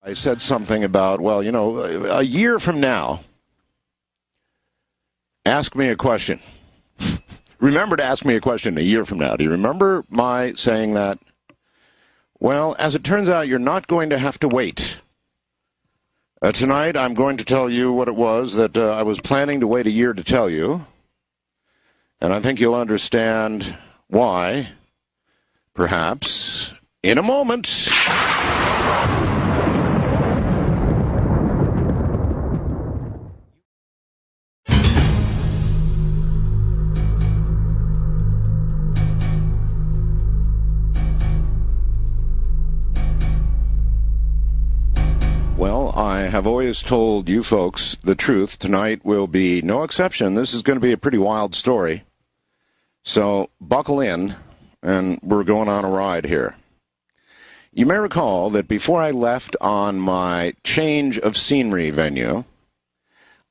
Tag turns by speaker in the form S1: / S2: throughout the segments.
S1: I said something about, well, you know, a year from now, ask me a question. Remember to ask me a question a year from now. Do you remember my saying that? Well, as it turns out, you're not going to have to wait. Tonight, I'm going to tell you what it was that I was planning to wait a year to tell you. And I think you'll understand why, perhaps, in a moment. Well, I have always told you folks the truth. Tonight will be no exception. This is going to be a pretty wild story. So buckle in, and we're going on a ride here. You may recall that before I left on my change of scenery venue,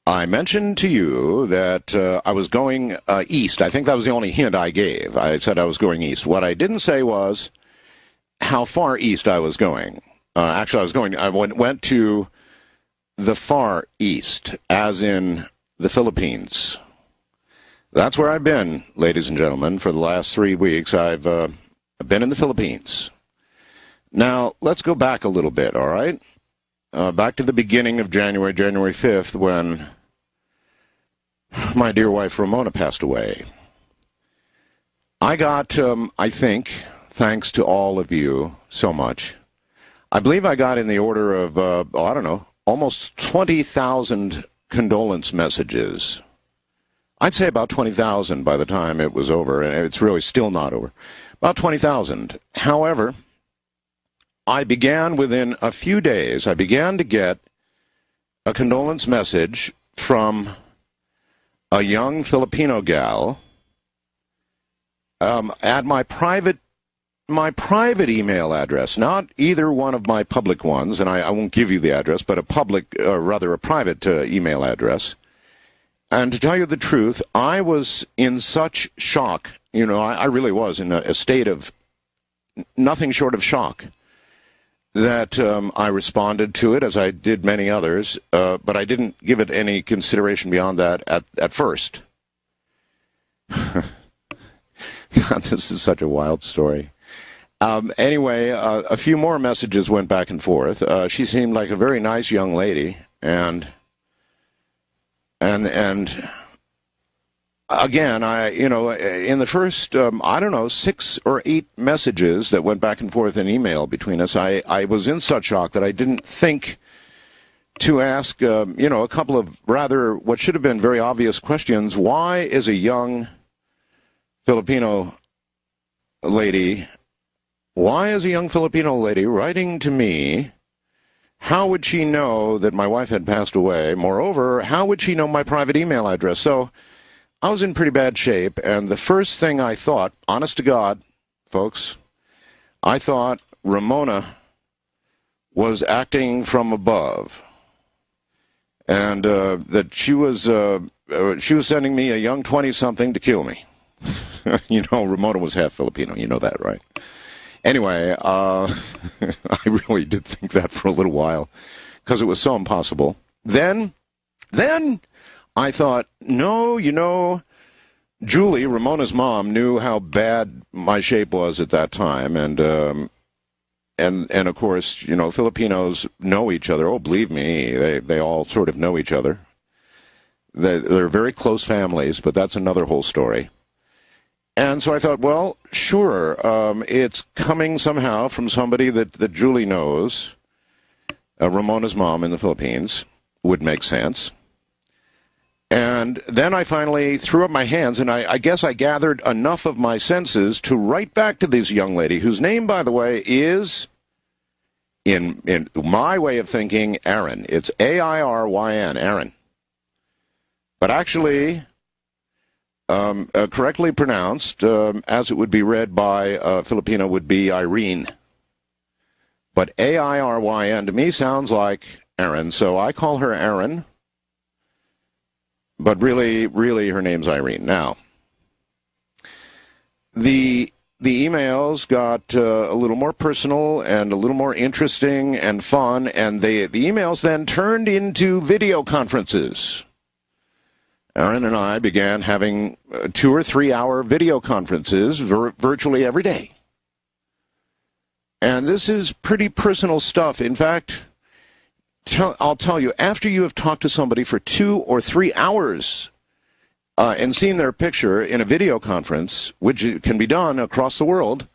S1: I mentioned to you that I was going east. I think that was the only hint I gave. I said I was going east. What I didn't say was how far east I was going. Actually, I went to the far east, as in the Philippines. That's where I've been, ladies and gentlemen, for the last 3 weeks. I've been in the Philippines. Now, let's go back a little bit, all right? Back to the beginning of January 5th, when my dear wife Ramona passed away. I got, I think, thanks to all of you so much, I believe I got in the order of, I don't know, almost 20,000 condolence messages. I'd say about 20,000 by the time it was over, and it's really still not over. About 20,000. However, I began within a few days, I began to get a condolence message from a young Filipino gal at my private email address, not either one of my public ones, and I won't give you the address, but a private email address. And to tell you the truth, I was in such shock. You know, I really was in a state of nothing short of shock that I responded to it, as I did many others, but I didn't give it any consideration beyond that at first. God, this is such a wild story. Anyway, a few more messages went back and forth. She seemed like a very nice young lady, and again, in the first, 6 or 8 messages that went back and forth in email between us, I was in such shock that I didn't think to ask, a couple of rather what should have been very obvious questions. Why is a young Filipino lady writing to me? How would she know that my wife had passed away? Moreover, how would she know my private email address? So I was in pretty bad shape, and the first thing I thought, honest to God, folks, I thought Ramona was acting from above, and that she was sending me a young 20-something to kill me. Ramona was half Filipino. You know that, right? Anyway, I really did think that for a little while because it was so impossible. Then I thought, no, Julie, Ramona's mom, knew how bad my shape was at that time, and of course, Filipinos know each other. Oh, believe me, they all sort of know each other. They're very close families, but that's another whole story. And so I thought, well, sure, it's coming somehow from somebody that Julie knows, Ramona's mom in the Philippines, would make sense. And then I finally threw up my hands, and I guess I gathered enough of my senses to write back to this young lady, whose name, by the way, is, in my way of thinking, Aaron. It's A-I-R-Y-N, Aaron. But actually, correctly pronounced, as it would be read by a Filipino, would be Irene. But A-I-R-Y-N to me sounds like Aaron, so I call her Aaron. But really her name's Irene. Now, the the emails got a little more personal and a little more interesting and fun, and the emails then turned into video conferences. Erin and I began having 2 or 3 hour video conferences virtually every day. And this is pretty personal stuff. In fact, I'll tell you, after you have talked to somebody for 2 or 3 hours and seen their picture in a video conference, which can be done across the world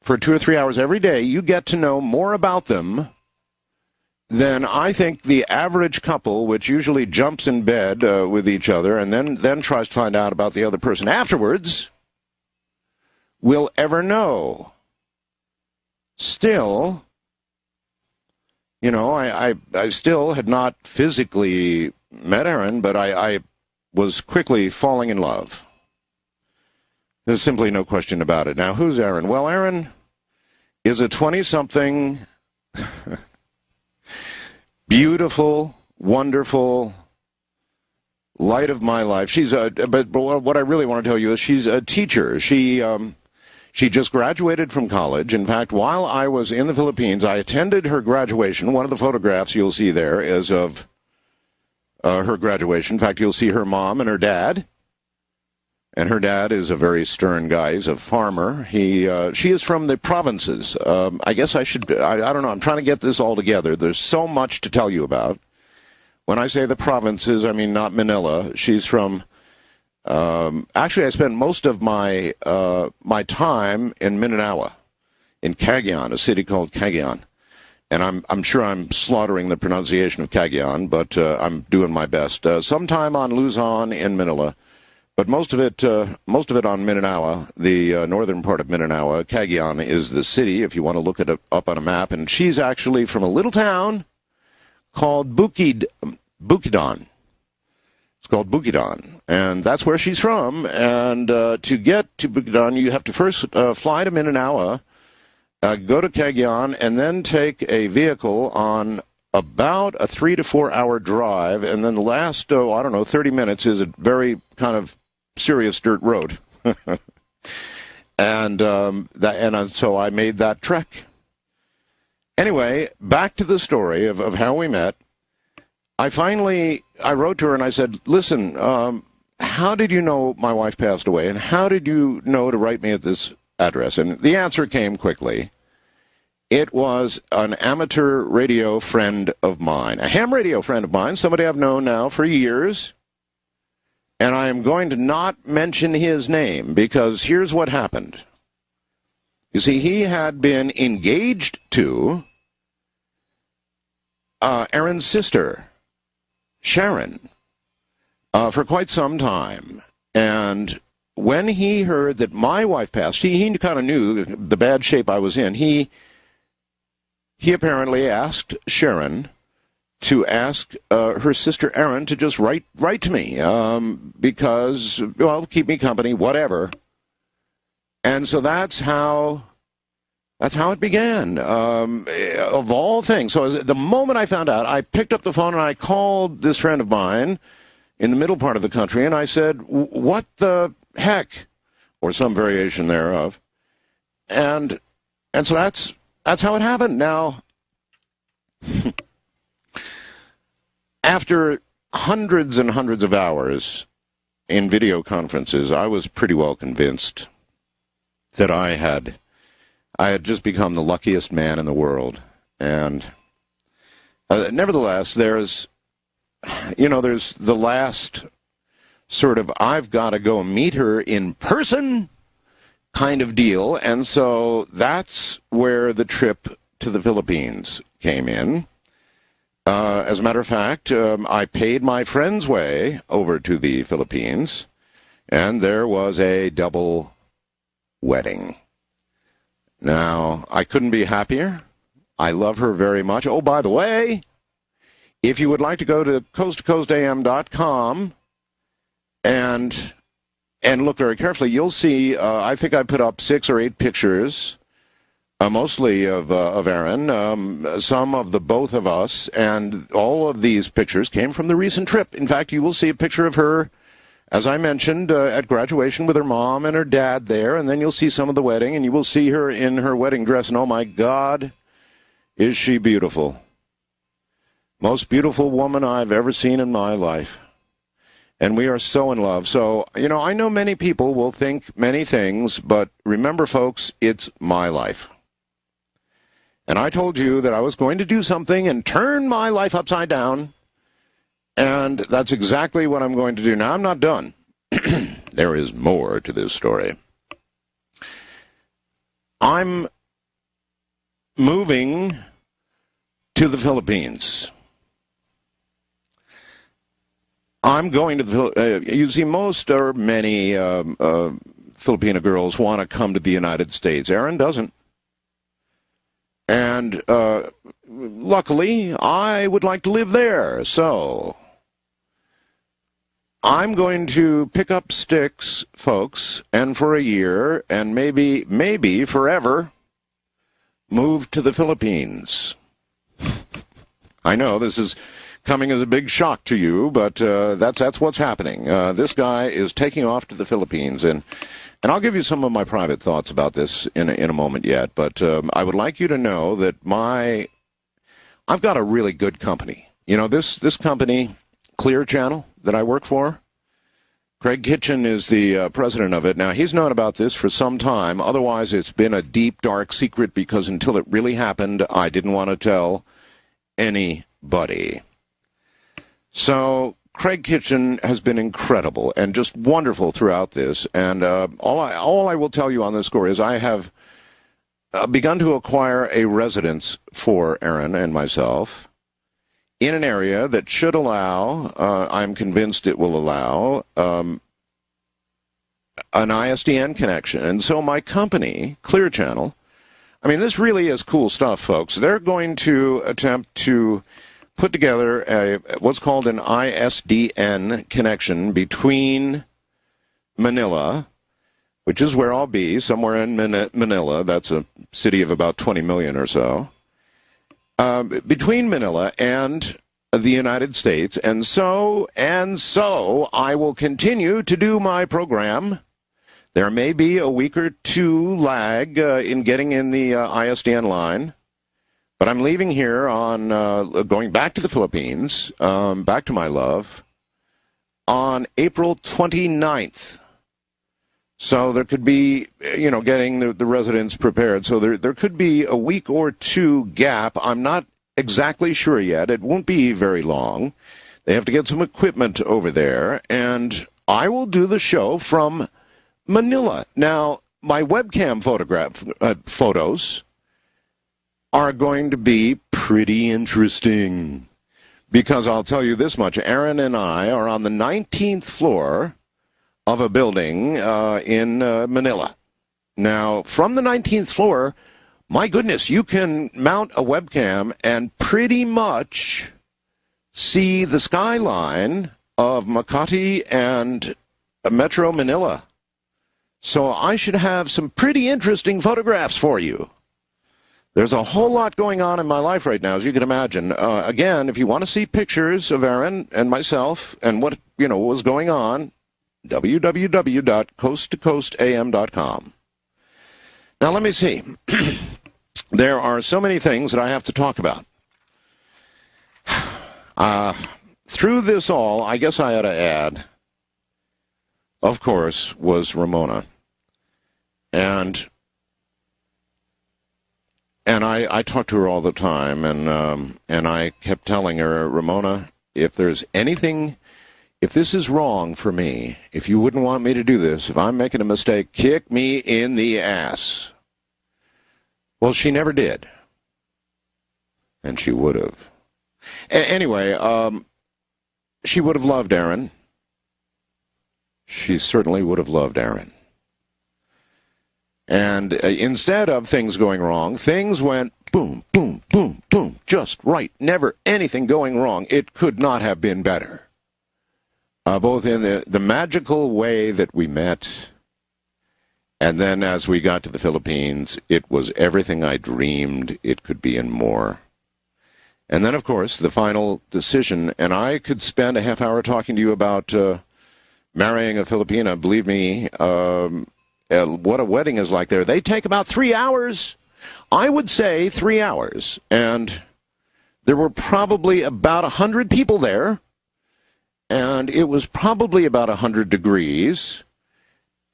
S1: for 2 or 3 hours every day, you get to know more about them than I think the average couple, which usually jumps in bed with each other and then tries to find out about the other person afterwards, will ever know. Still, you know, I still had not physically met Erin, but I was quickly falling in love. There's simply no question about it. Now, who's Erin? Well, Erin is a 20-something, beautiful, wonderful light of my life. But what I really want to tell you is she's a teacher. She just graduated from college. In fact, while I was in the Philippines, I attended her graduation. One of the photographs you'll see there is of her graduation. In fact, you'll see her mom and her dad. And her dad is a very stern guy. He's a farmer. She is from the provinces. I guess I don't know. I'm trying to get this all together. There's so much to tell you about. When I say the provinces, I mean not Manila. She's from, actually I spent most of my time in Mindanao, in Cagayan, a city called Cagayan. And I'm sure I'm slaughtering the pronunciation of Cagayan, but I'm doing my best. Sometime on Luzon in Manila. But most of it on Mindanao, the northern part of Mindanao. Cagayan is the city, if you want to look it up on a map. And she's actually from a little town called Bukidnon. It's called Bukidnon, and that's where she's from. And to get to Bukidnon, you have to first fly to Mindanao, go to Cagayan, and then take a vehicle on about a 3 to 4 hour drive. And then the last, 30 minutes is a very kind of serious dirt road. So I made that trek. Anyway, back to the story of how we met. I wrote to her and I said, listen, how did you know my wife passed away, and how did you know to write me at this address? And the answer came quickly. It was an amateur radio friend of mine, a ham radio friend of mine, somebody I've known now for years. And I am going to not mention his name because here's what happened. You see, he had been engaged to Erin's sister, Sharon, for quite some time. And when he heard that my wife passed, he kind of knew the bad shape I was in. He apparently asked Sharon to ask her sister Erin to just write to me because, well, keep me company, whatever. And so that's how it began, of all things. So the moment I found out, I picked up the phone and I called this friend of mine in the middle part of the country, and I said, what the heck, or some variation thereof. And so that's how it happened. Now, after hundreds and hundreds of hours in video conferences, I was pretty well convinced that I had just become the luckiest man in the world. And nevertheless, there's the last sort of I've got to go meet her in person kind of deal. And so that's where the trip to the Philippines came in. As a matter of fact, I paid my friend's way over to the Philippines, and there was a double wedding. Now, I couldn't be happier. I love her very much. Oh, by the way, if you would like to go to coasttocoastam.com and look very carefully, you'll see, I think I put up 6 or 8 pictures, mostly of Erin, some of the both of us, and all of these pictures came from the recent trip. In fact, you will see a picture of her as I mentioned, at graduation with her mom and her dad there, and then you'll see some of the wedding, and you will see her in her wedding dress, and oh my God, is she beautiful. Most beautiful woman I've ever seen in my life. And we are so in love. So, I know many people will think many things, but remember, folks, it's my life. And I told you that I was going to do something and turn my life upside down. And that's exactly what I'm going to do. Now, I'm not done. There is more to this story. I'm moving to the Philippines. I'm going to the you see, most or many Filipino girls want to come to the United States. Erin doesn't. And luckily, I would like to live there. So I'm going to pick up sticks, folks, and for a year, and maybe forever, move to the Philippines. I know this is coming as a big shock to you, but that's what's happening. This guy is taking off to the Philippines, and I'll give you some of my private thoughts about this in a moment yet. But I would like you to know that I've got a really good company. This company, Clear Channel, that I work for. Craig Kitchen is the president of it. Now, he's known about this for some time. Otherwise, it's been a deep, dark secret because until it really happened, I didn't want to tell anybody. So Craig Kitchen has been incredible and just wonderful throughout this. And all I will tell you on this score is I have begun to acquire a residence for Erin and myself in an area that should allow, I'm convinced it will allow, an ISDN connection. And so my company, Clear Channel, I mean, this really is cool stuff, folks. They're going to attempt to put together what's called an ISDN connection between Manila, which is where I'll be, somewhere in Manila. That's a city of about 20 million or so. Between Manila and the United States. And so I will continue to do my program. There may be a week or two lag in getting in the ISDN line. But I'm leaving here on, going back to the Philippines, back to my love, on April 29th. So there could be, getting the residents prepared. So there could be a week or two gap. I'm not exactly sure yet. It won't be very long. They have to get some equipment over there. And I will do the show from Manila. Now, my webcam photos are going to be pretty interesting because I'll tell you this much. Erin and I are on the 19th floor of a building in Manila. Now, from the 19th floor, my goodness, you can mount a webcam and pretty much see the skyline of Makati and Metro Manila. So I should have some pretty interesting photographs for you. There's a whole lot going on in my life right now, as you can imagine. Again, if you want to see pictures of Erin and myself and what was going on, www.coasttocoastam.com. Now, let me see. There are so many things that I have to talk about. Through this all, I guess I ought to add, of course, was Ramona. And I talked to her all the time, and I kept telling her, Ramona, if there's anything, if this is wrong for me, if you wouldn't want me to do this, if I'm making a mistake, kick me in the ass. Well, she never did. And she would have. Anyway, she would have loved Erin. She certainly would have loved Erin. And instead of things going wrong, things went boom, boom, boom, boom, just right. Never anything going wrong. It could not have been better. Both in the magical way that we met, and then as we got to the Philippines, it was everything I dreamed it could be and more. And then, of course, the final decision, and I could spend a half hour talking to you about marrying a Filipina. Believe me, what a wedding is like there. They take about 3 hours. I would say 3 hours. And there were probably about 100 people there. And it was probably about 100 degrees.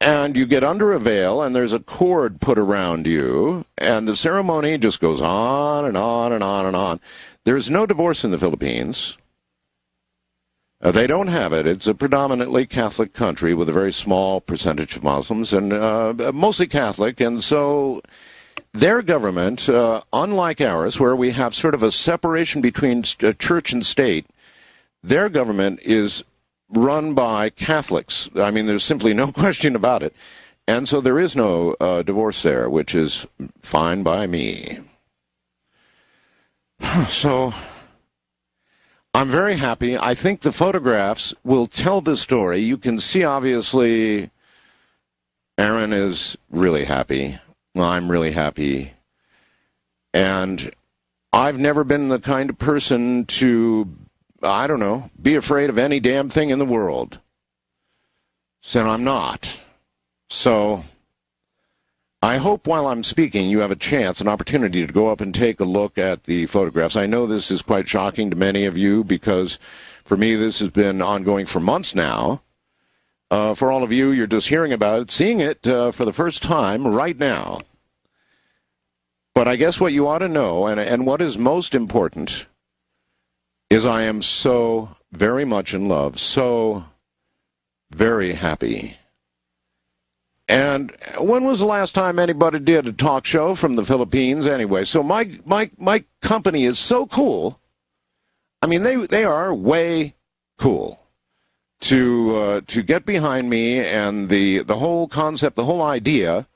S1: And you get under a veil, and there's a cord put around you. And the ceremony just goes on and on and on and on. There's no divorce in the Philippines. They don't have it. It's a predominantly Catholic country with a very small percentage of Muslims, and mostly Catholic. And so their government, unlike ours, where we have sort of a separation between church and state, their government is run by Catholics. I mean, there's simply no question about it. And so there is no divorce there, which is fine by me. So I'm very happy. I think the photographs will tell the story. You can see, obviously, Aaron is really happy. I'm really happy. And I've never been the kind of person to, I don't know, be afraid of any damn thing in the world. So I'm not. So I hope while I'm speaking you have a chance, an opportunity to go up and take a look at the photographs. I know this is quite shocking to many of you because for me this has been ongoing for months now. For all of you, you're just hearing about it, seeing it for the first time right now. But I guess what you ought to know, and what is most important, is I am so very much in love, so very happy. And when was the last time anybody did a talk show from the Philippines anyway? So my company is so cool. I mean, they are way cool to get behind me and the whole concept, the whole idea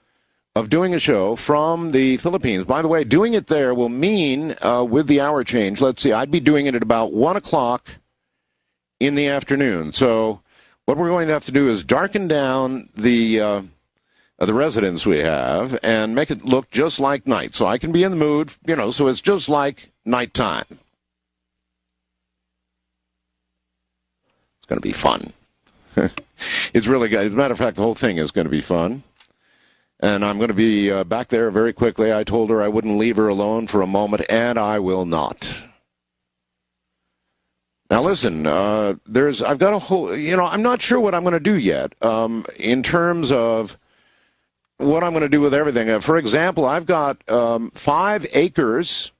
S1: of doing a show from the Philippines. By the way, doing it there will mean, with the hour change, let's see, I'd be doing it at about 1 o'clock in the afternoon. So what we're going to have to do is darken down the residence we have and make it look just like night. So I can be in the mood, so it's just like nighttime. It's going to be fun. It's really good. As a matter of fact, the whole thing is going to be fun. And I'm going to be back there very quickly. I told her I wouldn't leave her alone for a moment, and I will not. Now, listen, I've got a whole, I'm not sure what I'm going to do yet in terms of what I'm going to do with everything. For example, I've got 5 acres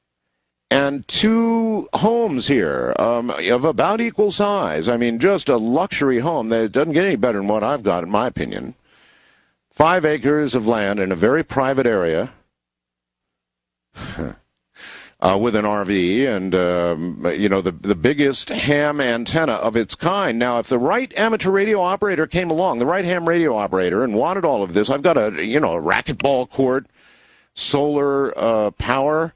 S1: and 2 homes here of about equal size. I mean, just a luxury home. It doesn't get any better than what I've got, in my opinion. 5 acres of land in a very private area with an RV and, the biggest ham antenna of its kind. Now, if the right amateur radio operator came along, the right ham radio operator, and wanted all of this, I've got a racquetball court, solar power,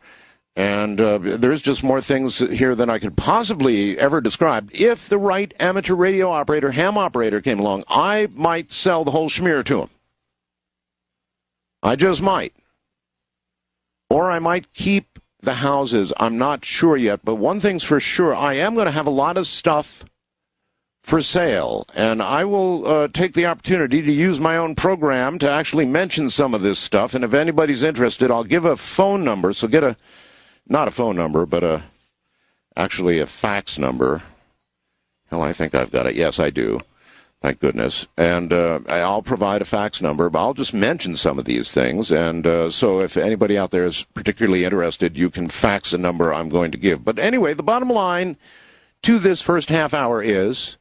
S1: and there's just more things here than I could possibly ever describe. If the right amateur radio operator, ham operator came along, I might sell the whole schmear to him. I just might. Or I might keep the houses. I'm not sure yet, but one thing's for sure. I am going to have a lot of stuff for sale, and I will take the opportunity to use my own program to actually mention some of this stuff, and if anybody's interested, I'll give a phone number, so get not a phone number, but actually a fax number. Hell, I think I've got it. Yes, I do. Thank goodness. And I'll provide a fax number, but I'll just mention some of these things. And so if anybody out there is particularly interested, you can fax the number I'm going to give. But anyway, the bottom line to this first half hour is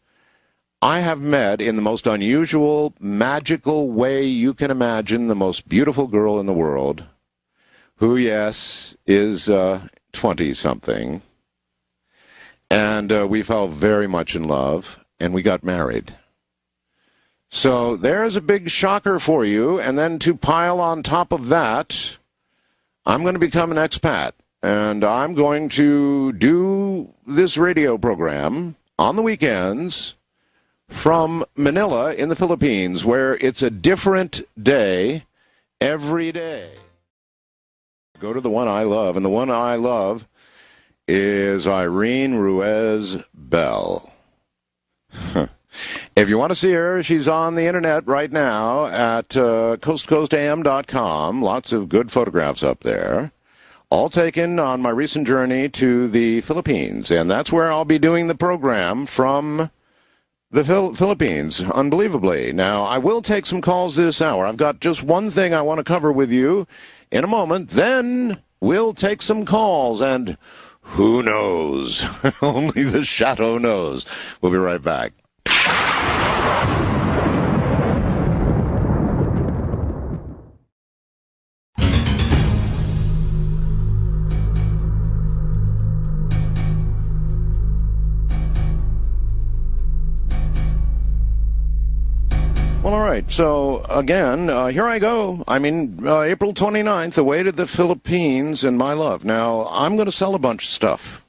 S1: I have met, in the most unusual, magical way you can imagine, the most beautiful girl in the world, who, yes, is 20-something. And we fell very much in love, and we got married. So there's a big shocker for you, and then to pile on top of that, I'm going to become an expat, and I'm going to do this radio program on the weekends from Manila in the Philippines, where it's a different day every day. Go to the one I love, and the one I love is Irene Ruiz Bell. If you want to see her, she's on the internet right now at coastcoastam.com. Lots of good photographs up there. All taken on my recent journey to the Philippines. And that's where I'll be doing the program from the Philippines, unbelievably. Now, I will take some calls this hour. I've got just one thing I want to cover with you in a moment. Then we'll take some calls. And who knows? Only the shadow knows. We'll be right back. Well, all right. So, again, here I go. April 29th, away to the Philippines and my love. Now, I'm going to sell a bunch of stuff.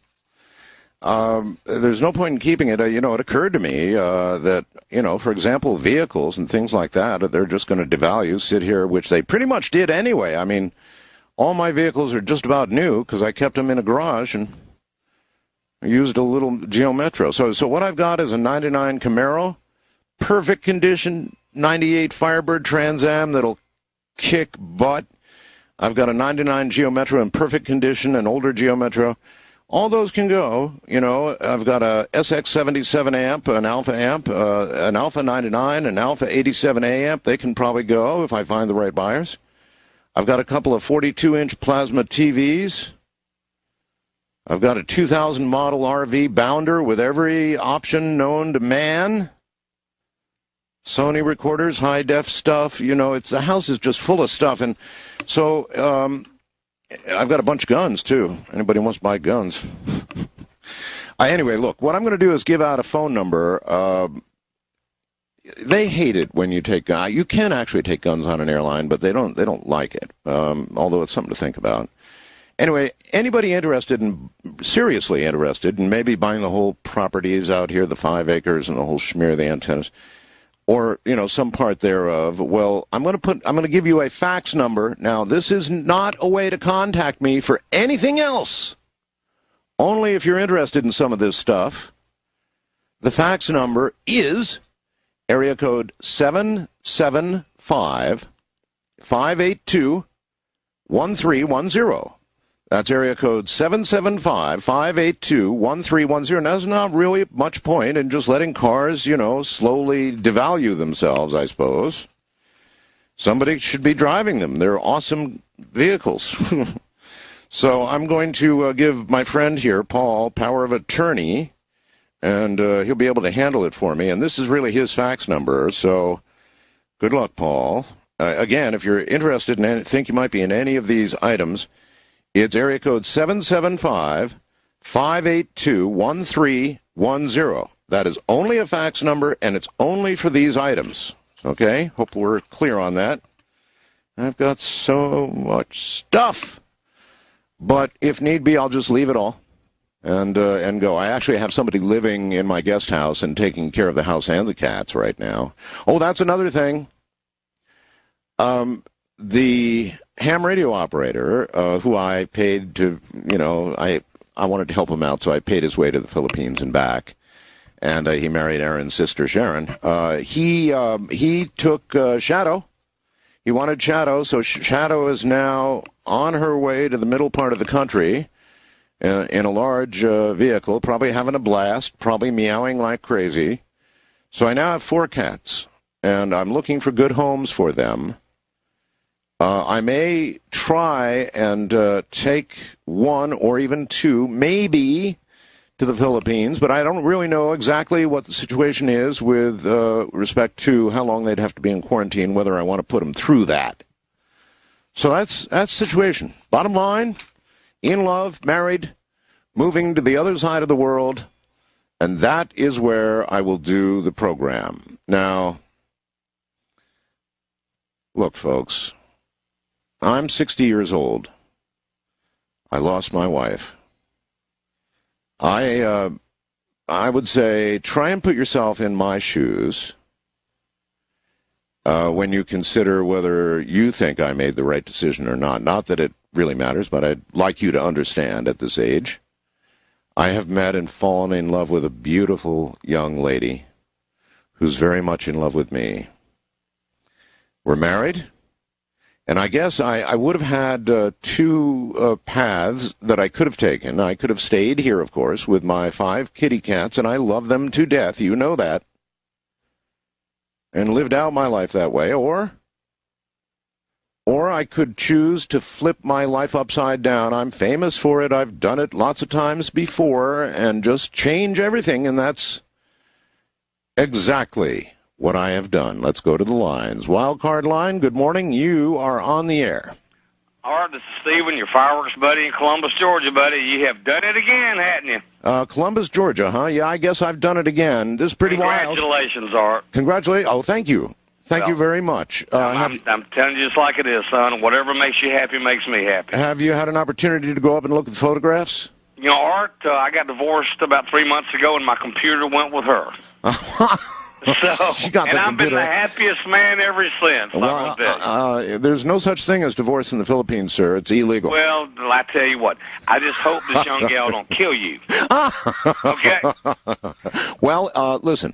S1: There's no point in keeping it. It occurred to me that, for example, vehicles and things like that, they're just going to devalue, sit here, which they pretty much did anyway. I mean, all my vehicles are just about new because I kept them in a garage and used a little Geo Metro. So what I've got is a 99 Camaro, perfect condition, 98 Firebird Trans Am that'll kick butt. I've got a 99 Geo Metro in perfect condition, an older Geo Metro. All those can go. I've got a SX77 amp, an Alpha amp, an Alpha 99, an Alpha 87A amp. They can probably go if I find the right buyers. I've got a couple of 42-inch plasma TVs. I've got a 2000 model RV Bounder with every option known to man. Sony recorders, high-def stuff. The house is just full of stuff. And so I've got a bunch of guns, too. Anybody wants to buy guns? Anyway, look, what I'm going to do is give out a phone number. They hate it when you take guns. You can actually take guns on an airline, but they don't like it, although it's something to think about. Anyway, anybody seriously interested in maybe buying the whole properties out here, the 5 acres and the whole schmear of the antennas, or, some part thereof, well, I'm going to give you a fax number. Now, this is not a way to contact me for anything else. Only if you're interested in some of this stuff. The fax number is area code 775-582-1310. That's area code 775-582-1310. Now, there's not really much point in just letting cars, slowly devalue themselves, I suppose. Somebody should be driving them. They're awesome vehicles. So I'm going to give my friend here, Paul, power of attorney, and he'll be able to handle it for me. And this is really his fax number, so good luck, Paul. Again, if you're interested and think you might be in any of these items, it's area code 775-582-1310. That is only a fax number, and it's only for these items. Okay? Hope we're clear on that. I've got so much stuff. But if need be, I'll just leave it all and go. I actually have somebody living in my guest house and taking care of the house and the cats right now. Oh, that's another thing. The ham radio operator, who I paid to, I wanted to help him out, so I paid his way to the Philippines and back. And he married Aaron's sister, Sharon. He took Shadow. He wanted Shadow, so Shadow is now on her way to the middle part of the country in a large vehicle, probably having a blast, probably meowing like crazy. So I now have 4 cats, and I'm looking for good homes for them. I may try and take 1 or even 2, maybe, to the Philippines, but I don't really know exactly what the situation is with respect to how long they'd have to be in quarantine, whether I want to put them through that. So that's the situation. Bottom line, in love, married, moving to the other side of the world, and that is where I will do the program. Now, look, folks, I'm 60 years old. I lost my wife. I would say try and put yourself in my shoes when you consider whether you think I made the right decision or not. Not that it really matters, but I'd like you to understand at this age. I have met and fallen in love with a beautiful young lady who's very much in love with me. We're married, and I guess I would have had two paths that I could have taken. I could have stayed here, of course, with my 5 kitty cats, and I love them to death. You know that. And lived out my life that way, or I could choose to flip my life upside down. I'm famous for it. I've done it lots of times before, and just change everything, and that's exactly what I have done. Let's go to the lines. Wild card line, good morning. You are on the air.
S2: All right, this is Stephen, your fireworks buddy in Columbus, Georgia, buddy. You have done it again, hadn't you?
S1: Columbus, Georgia, huh? Yeah, I guess I've done it again. This is pretty wild.
S2: Congratulations, Art.
S1: Congratulations. Oh, thank you. Thank you very much.
S2: I'm telling you just like it is, son. Whatever makes you happy makes me happy.
S1: Have you had an opportunity to go up and look at the photographs?
S2: You know, Art, I got divorced about 3 months ago, and my computer went with her. And I've been the happiest man ever since.
S1: Well, there's no such thing as divorce in the Philippines, sir. It's illegal.
S2: Well, I tell you what, I just hope this young gal don't kill you. Okay?
S1: Well, listen,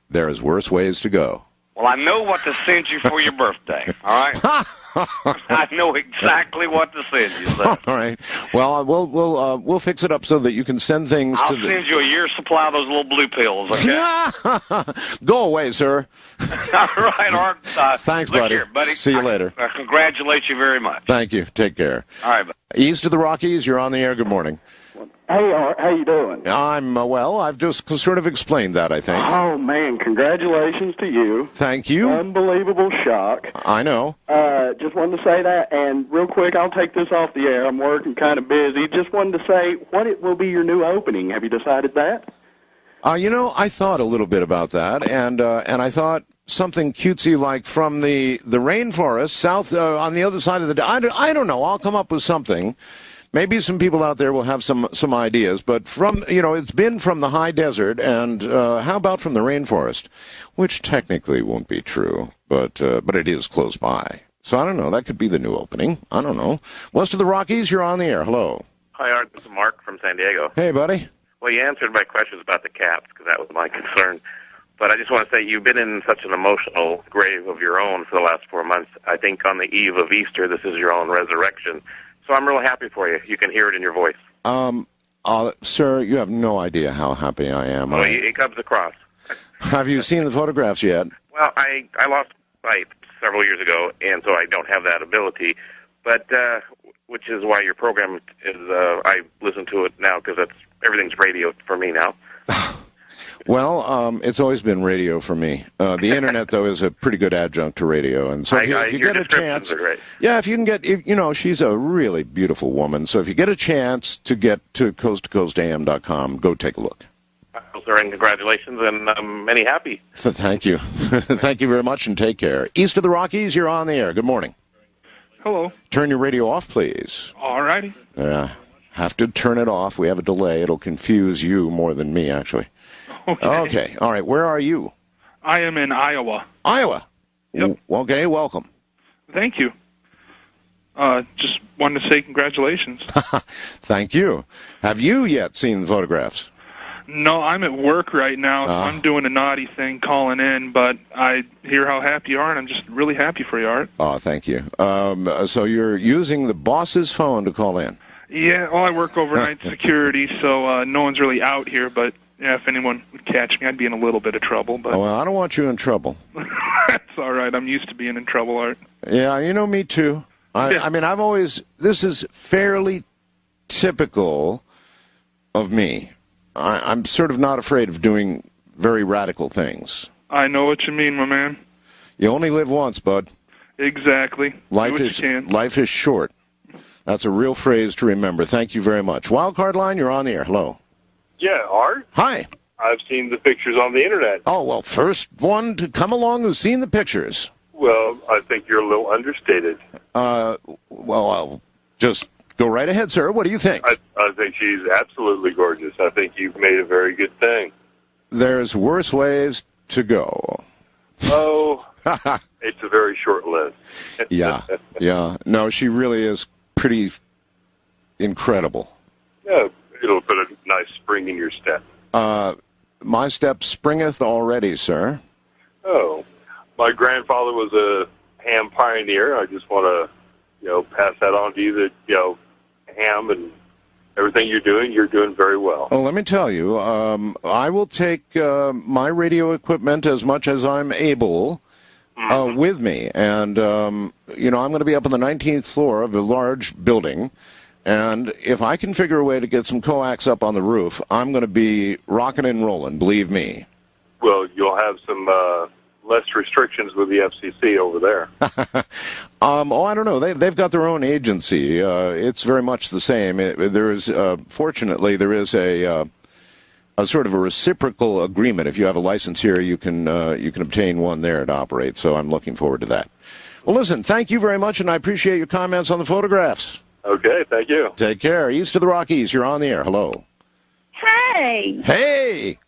S1: there's worse ways to go.
S2: Well, I know what to send you for your birthday, all right? I know exactly what to send you, sir.
S1: All right. Well, we'll fix it up so that you can send things
S2: I'll send you a year's supply of those little blue pills, okay?
S1: Go away, sir.
S2: All right, Art.
S1: Thanks, buddy.
S2: Here, buddy.
S1: See you later.
S2: I congratulate you very much.
S1: Thank you. Take care.
S2: All right, buddy.
S1: East of the Rockies, you're on the air. Good morning.
S3: Hey, Art, how you doing?
S1: I'm well. I've just sort of explained that, I think.
S3: Oh, man, congratulations to you.
S1: Thank you.
S3: Unbelievable shock.
S1: I know.
S3: Just wanted to say that, and real quick, I'll take this off the air. I'm working kind of busy. Just wanted to say, what will be your new opening? Have you decided that?
S1: You know, I thought a little bit about that, and I thought something cutesy like from the rainforest south on the other side of the... I don't know. I'll come up with something. Maybe some people out there will have some ideas, but it's been from the high desert, and how about from the rainforest, which technically won't be true, but it is close by. So I don't know. That could be the new opening. I don't know. West of the Rockies, you're on the air. Hello.
S4: Hi, Art. This is Mark from San Diego.
S1: Hey, buddy.
S4: Well, you answered my questions about the cats, because that was my concern. But I just want to say you've been in such an emotional grave of your own for the last 4 months. I think on the eve of Easter, this is your own resurrection. So I'm real happy for you. You can hear it in your voice.
S1: Sir, you have no idea how happy I am.
S4: Well, it comes across.
S1: Have you seen the photographs yet?
S4: Well, I lost sight several years ago, and so I don't have that ability. But which is why your program is. I listen to it now because everything's radio for me now.
S1: Well, it's always been radio for me. The internet, though, is a pretty good adjunct to radio, and so if you get a chance, if you can get, she's a really beautiful woman. So if you get a chance to get to coasttocoastam.com, go take a look.
S4: Well, sir, and congratulations, and I'm many happy.
S1: Thank you, thank you very much, and take care. East of the Rockies, you're on the air. Good morning.
S5: Hello.
S1: Turn your radio off, please.
S5: All righty.
S1: Have to turn it off. We have a delay. It'll confuse you more than me, actually. Okay. All right. Where are you?
S5: I am in Iowa.
S1: Iowa?
S5: Yep.
S1: Okay. Welcome.
S5: Thank you. Just wanted to say congratulations.
S1: Thank you. Have you yet seen the photographs?
S5: No, I'm at work right now. So I'm doing a naughty thing calling in, but I hear how happy you are, and I'm just really happy for you, Art.
S1: Oh, thank you. So you're using the boss's phone to call in? Yeah.
S5: Well, I work overnight security, so no one's really out here, but... Yeah, if anyone would catch me, I'd be in a little bit of trouble. But
S1: well, I don't want you in trouble.
S5: That's all right. I'm used to being in trouble, Art.
S1: Yeah, me too. I mean, this is fairly typical of me. I'm sort of not afraid of doing very radical things.
S5: I know what you mean, my man.
S1: You only live once, bud.
S5: Exactly.
S1: Life is short. That's a real phrase to remember. Thank you very much. Wildcard line, you're on the air. Hello.
S6: Yeah, Art?
S1: Hi.
S6: I've seen the pictures on the Internet.
S1: Oh, well, first one to come along who's seen the pictures.
S6: Well, I think you're a little understated.
S1: Well, I'll just go right ahead, sir. What do you think?
S6: I think she's absolutely gorgeous. I think you've made a very good thing.
S1: There's worse ways to go.
S6: Oh, it's a very short list.
S1: Yeah. No, she really is pretty incredible.
S6: Yeah. It'll put a nice spring in your step.
S1: My step springeth already, sir.
S6: Oh, my grandfather was a ham pioneer. I just want to, pass that on to you that, ham and everything you're doing very well.
S1: Oh, let me tell you, I will take my radio equipment as much as I'm able with me. And, I'm going to be up on the 19th floor of a large building. And if I can figure a way to get some coax up on the roof, I'm going to be rocking and rolling, believe me.
S6: Well, you'll have some less restrictions with the FCC over there.
S1: I don't know. They've got their own agency. It's very much the same. Fortunately, there is a sort of a reciprocal agreement. If you have a license here, you can obtain one there to operate. So I'm looking forward to that. Well, listen, thank you very much, and I appreciate your comments on the photographs.
S6: Okay, thank you.
S1: Take care. East of the Rockies, you're on the air. Hello.
S7: Hey.
S1: Hey.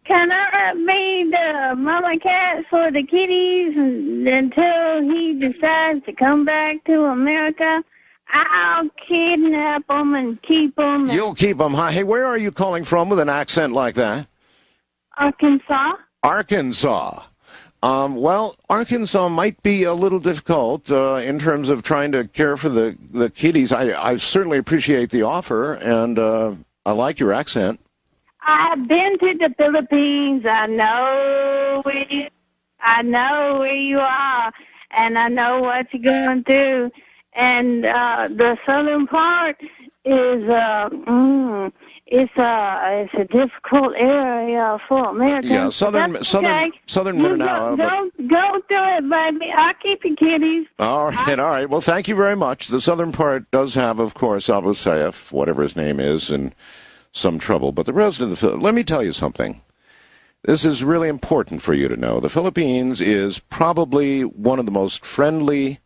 S7: Can I be the mama cat for the kitties until he decides to come back to America? I'll kidnap them and keep them.
S1: You'll keep them. Hey, where are you calling from with an accent like that?
S7: Arkansas.
S1: Arkansas. Well, Arkansas might be a little difficult in terms of trying to care for the kitties. I certainly appreciate the offer, and I like your accent.
S7: I've been to the Philippines. I know where you are, and I know what you're going through. And the southern part is it's a difficult area for Americans.
S1: Yeah, southern Mindanao.
S7: Go through it, baby. I'll keep your kitties.
S1: All right. Well, thank you very much. The southern part does have, of course, Abu Sayyaf, whatever his name is, and some trouble. But the rest of the Philippines, let me tell you something. This is really important for you to know. The Philippines is probably one of the most friendly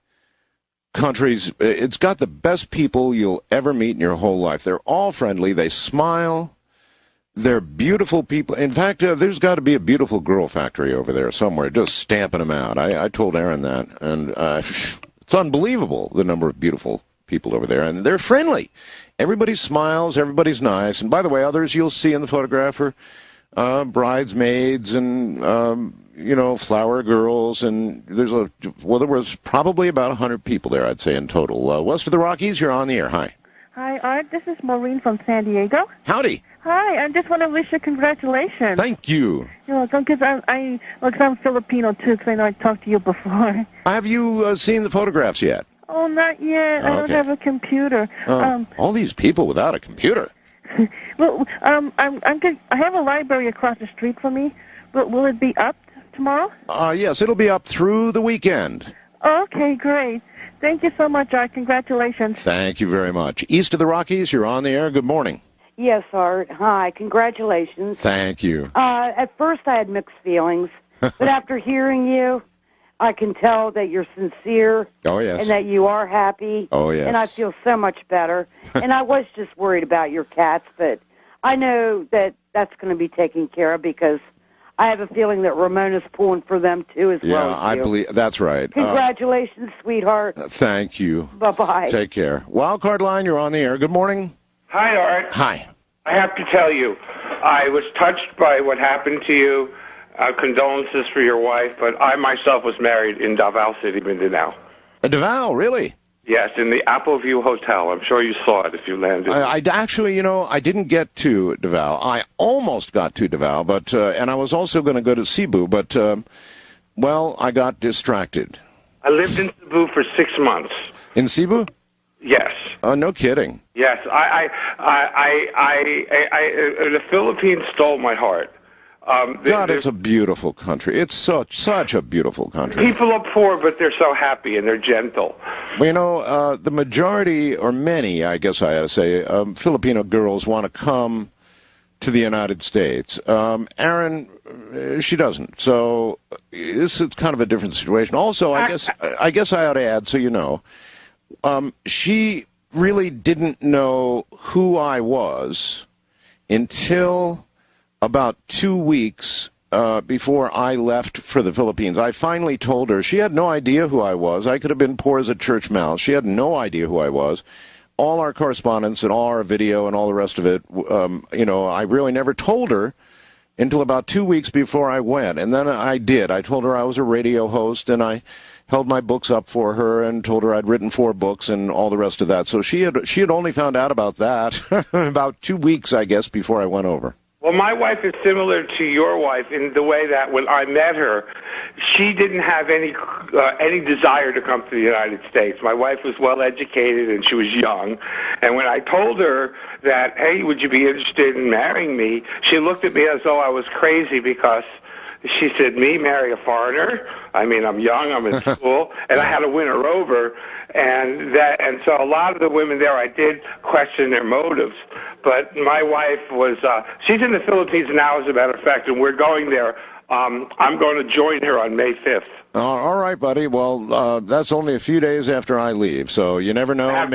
S1: countries. It's got the best people you'll ever meet in your whole life. They're all friendly. They smile. They're beautiful people. In fact, there's got to be a beautiful girl factory over there somewhere, just stamping them out. I told Aaron that, and it's unbelievable, the number of beautiful people over there, and they're friendly. Everybody smiles, everybody's nice, and by the way, others you'll see in the photograph are bridesmaids and, flower girls, and there was probably about 100 people there, I'd say, in total. West of the Rockies, you're on the air. Hi.
S8: Hi, Art. This is Maureen from San Diego.
S1: Howdy.
S8: Hi, I just want to wish you congratulations.
S1: Thank you.
S8: You're welcome, because I'm Filipino, too, because I know I talked to you before.
S1: Have you seen the photographs yet?
S8: Oh, not yet. I don't have a computer.
S1: All these people without a computer.
S8: Well, I have a library across the street from me. Will it be up tomorrow?
S1: Yes, it'll be up through the weekend.
S8: Okay, great. Thank you so much, Art. Congratulations.
S1: Thank you very much. East of the Rockies, you're on the air. Good morning.
S9: Yes, Art. Hi. Congratulations.
S1: Thank you.
S9: At first I had mixed feelings, but after hearing you, I can tell that you're sincere.
S1: Oh, yes.
S9: And that you are happy.
S1: Oh, yes.
S9: And I feel so much better. And I was just worried about your cats, but I know that that's going to be taken care of because I have a feeling that Ramona's pulling for them, too, as well as you.
S1: Yeah, I believe that's right.
S9: Congratulations, sweetheart.
S1: Thank you.
S9: Bye-bye.
S1: Take care. Wildcard line, you're on the air. Good morning.
S10: Hi, Art.
S1: Hi.
S10: I have to tell you, I was touched by what happened to you. Condolences for your wife, but I myself was married in Davao City, Mindanao.
S1: Davao, really?
S10: Yes, in the Apple View Hotel. I'm sure you saw it if you landed.
S1: I actually, I didn't get to Davao. I almost got to Davao, but and I was also going to go to Cebu, but I got distracted.
S10: I lived in Cebu for 6 months.
S1: In Cebu?
S10: Yes.
S1: No kidding.
S10: Yes, the Philippines stole my heart.
S1: God, it's a beautiful country. It's such a beautiful country.
S10: People are poor, but they're so happy and they're gentle.
S1: Well, the majority, or many, I guess I ought to say, Filipino girls want to come to the United States. Aaron, she doesn't. So this is kind of a different situation. Also, I guess I ought to add, so you know, she really didn't know who I was until about 2 weeks before I left for the Philippines. I finally told her. She had no idea who I was. I could have been poor as a church mouse. She had no idea who I was. All our correspondence and all our video and all the rest of it, I really never told her until about 2 weeks before I went. And then I did. I told her I was a radio host, and I held my books up for her and told her I'd written 4 books and all the rest of that. So she had only found out about that about 2 weeks, I guess, before I went over.
S10: Well, my wife is similar to your wife in the way that when I met her, she didn't have any desire to come to the United States. My wife was well educated and she was young, and when I told her that, hey, would you be interested in marrying me, she looked at me as though I was crazy because she said, me marry a foreigner? I mean, I'm young, I'm in school, and I had to win her over. And so a lot of the women there, I did question their motives. But my wife was, she's in the Philippines now, as a matter of fact, and we're going there. I'm going to join her on May 5th.
S1: All right, buddy. Well, that's only a few days after I leave, so you never know.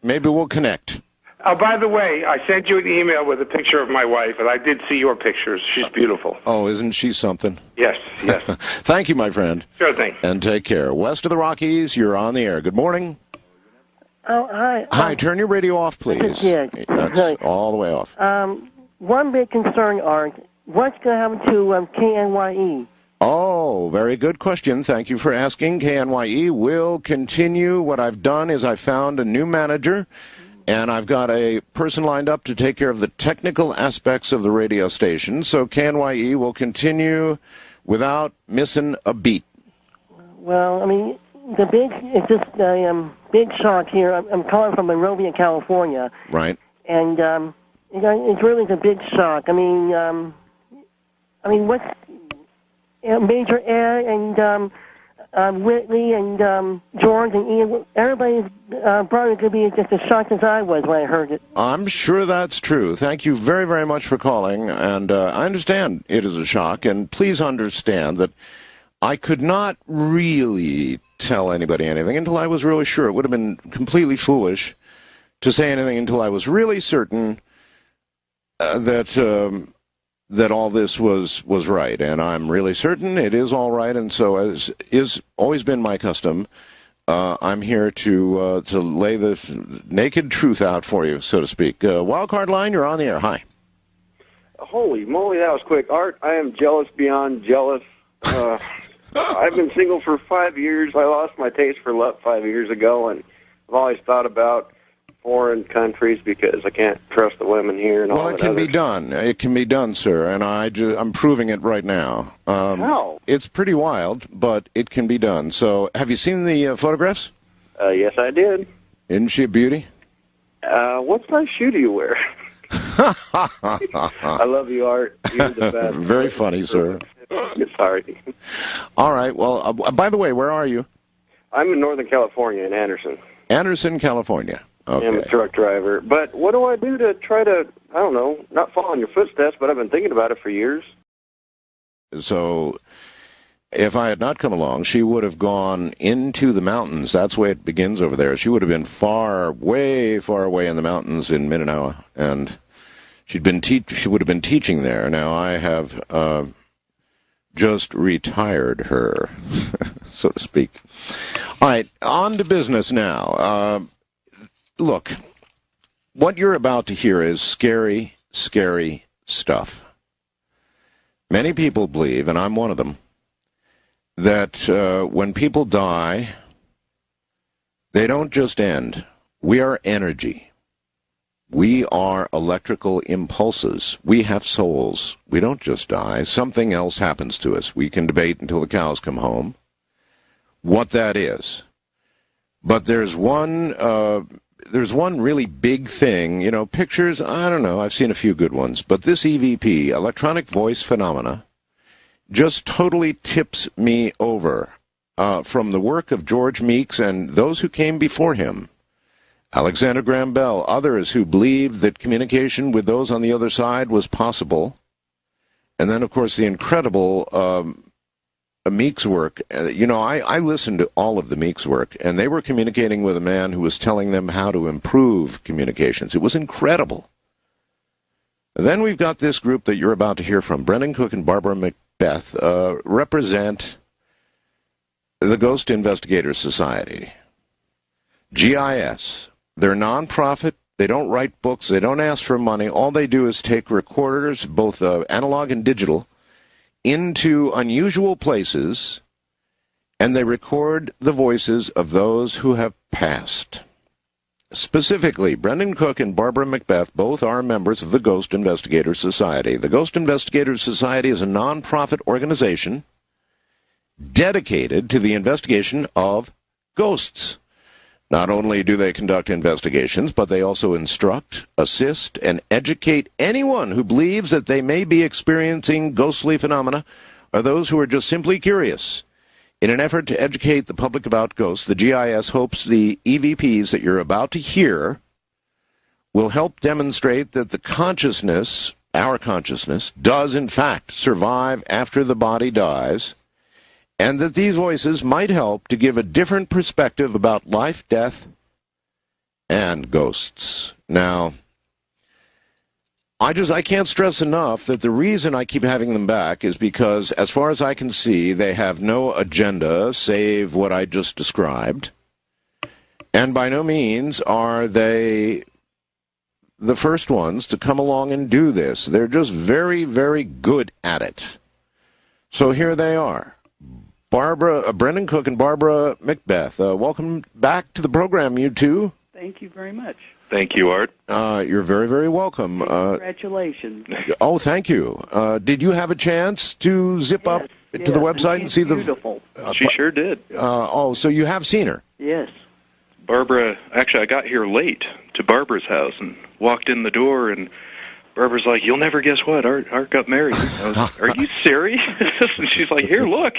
S1: Maybe we'll connect.
S10: Oh, by the way, I sent you an email with a picture of my wife, and I did see your pictures. She's beautiful.
S1: Oh, isn't she something?
S10: Yes, yes.
S1: Thank you, my friend.
S10: Sure thing.
S1: And take care. West of the Rockies, you're on the air. Good morning.
S11: Oh, hi.
S1: Hi, turn your radio off, please.
S11: Yes.
S1: That's all the way off.
S11: One big concern, Art. What's going to happen to KNYE?
S1: Oh, very good question. Thank you for asking. KNYE will continue. What I've done is I found a new manager, and I've got a person lined up to take care of the technical aspects of the radio station. So KNYE will continue without missing a beat.
S11: Well, I mean, it's just a big shock here. I'm calling from Monrovia, California.
S1: Right.
S11: And, it's really a big shock. I mean, what's Major Ed and Whitley and George and Ian, everybody's probably going to be just as shocked as I was when I heard it.
S1: I'm sure that's true. Thank you very, very much for calling, and I understand it is a shock, and please understand that I could not really tell anybody anything until I was really sure. It would have been completely foolish to say anything until I was really certain that all this was right, and I'm really certain it is all right, and so as is always been my custom, I'm here to lay the naked truth out for you, so to speak. Wildcard line, you're on the air. Hi.
S12: Holy moly, that was quick. Art, I am jealous beyond jealous. I've been single for 5 years. I lost my taste for love 5 years ago, and I've always thought about foreign countries because I can't trust the women here and all that.
S1: Well, it can be done. It can be done, sir, and I'm proving it right now.
S12: How?
S1: It's pretty wild, but it can be done. So, have you seen the photographs?
S12: Yes, I did.
S1: Isn't she a beauty?
S12: What size shoe do you wear? I love you, Art. You're the best.
S1: Very funny, sir.
S12: Sorry.
S1: All right. Well, by the way, where are you?
S12: I'm in Northern California, in Anderson.
S1: Anderson, California. Okay.
S12: I'm a truck driver. But what do I do to try to, I don't know, not follow in your footsteps, but I've been thinking about it for years.
S1: So, if I had not come along, she would have gone into the mountains. That's where it begins over there. She would have been way far away in the mountains in Mindanao, and she would have been teaching there. Now, I have just retired her, so to speak. All right, on to business now. Look, what you're about to hear is scary, scary stuff. Many people believe, and I'm one of them, that when people die, they don't just end. We are energy. We are electrical impulses. We have souls. We don't just die. Something else happens to us. We can debate until the cows come home what that is. But there's one really big thing. You know, pictures, I don't know, I've seen a few good ones. But this EVP, electronic voice phenomena, just totally tips me over from the work of George Meeks and those who came before him. Alexander Graham Bell, others who believed that communication with those on the other side was possible. And then, of course, the incredible Meeks work. I listened to all of the Meeks work, and they were communicating with a man who was telling them how to improve communications. It was incredible. Then we've got this group that you're about to hear from. Brendan Cook and Barbara Macbeth represent the Ghost Investigators Society, GIS. They're nonprofit. They don't write books. They don't ask for money. All they do is take recorders, both analog and digital, into unusual places, and they record the voices of those who have passed. Specifically, Brendan Cook and Barbara Macbeth both are members of the Ghost Investigators Society. The Ghost Investigators Society is a non-profit organization dedicated to the investigation of ghosts. Not only do they conduct investigations, but they also instruct, assist, and educate anyone who believes that they may be experiencing ghostly phenomena or those who are just simply curious. In an effort to educate the public about ghosts, the GIS hopes the EVPs that you're about to hear will help demonstrate that the consciousness, our consciousness, does in fact survive after the body dies, and that these voices might help to give a different perspective about life, death, and ghosts. Now, I can't stress enough that the reason I keep having them back is because, as far as I can see, they have no agenda save what I just described. And by no means are they the first ones to come along and do this. They're just very, very good at it. So here they are. Brendan Cook and Barbara Macbeth. Welcome back to the program, you two.
S3: Thank you very much.
S13: Thank you, Art.
S1: You're very, very welcome.
S3: Congratulations.
S1: Oh, thank you. Did you have a chance to zip up to the website and see
S3: beautiful.
S13: She sure did.
S1: So you have seen her?
S3: Yes.
S13: Barbara, actually, I got here late to Barbara's house and walked in the door, and Barbara's like, "You'll never guess what, Art got married." I was, "Are you serious?" And she's like, "Here, look."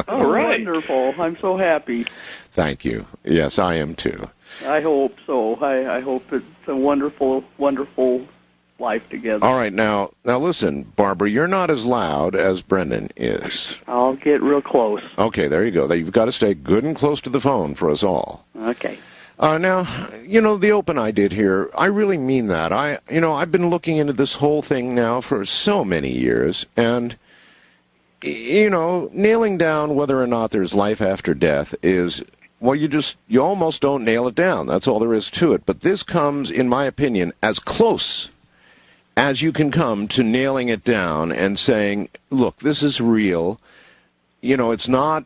S13: All right.
S3: Wonderful. I'm so happy.
S1: Thank you. Yes, I am too.
S3: I hope so. I hope it's a wonderful, wonderful life together.
S1: All right, now listen, Barbara, you're not as loud as Brendan is.
S3: I'll get real close.
S1: Okay, there you go. You've got to stay good and close to the phone for us all.
S3: Okay.
S1: Now, the open I did here, I really mean that. I've been looking into this whole thing now for so many years, and, nailing down whether or not there's life after death is, well, you almost don't nail it down. That's all there is to it. But this comes, in my opinion, as close as you can come to nailing it down and saying, look, this is real. It's not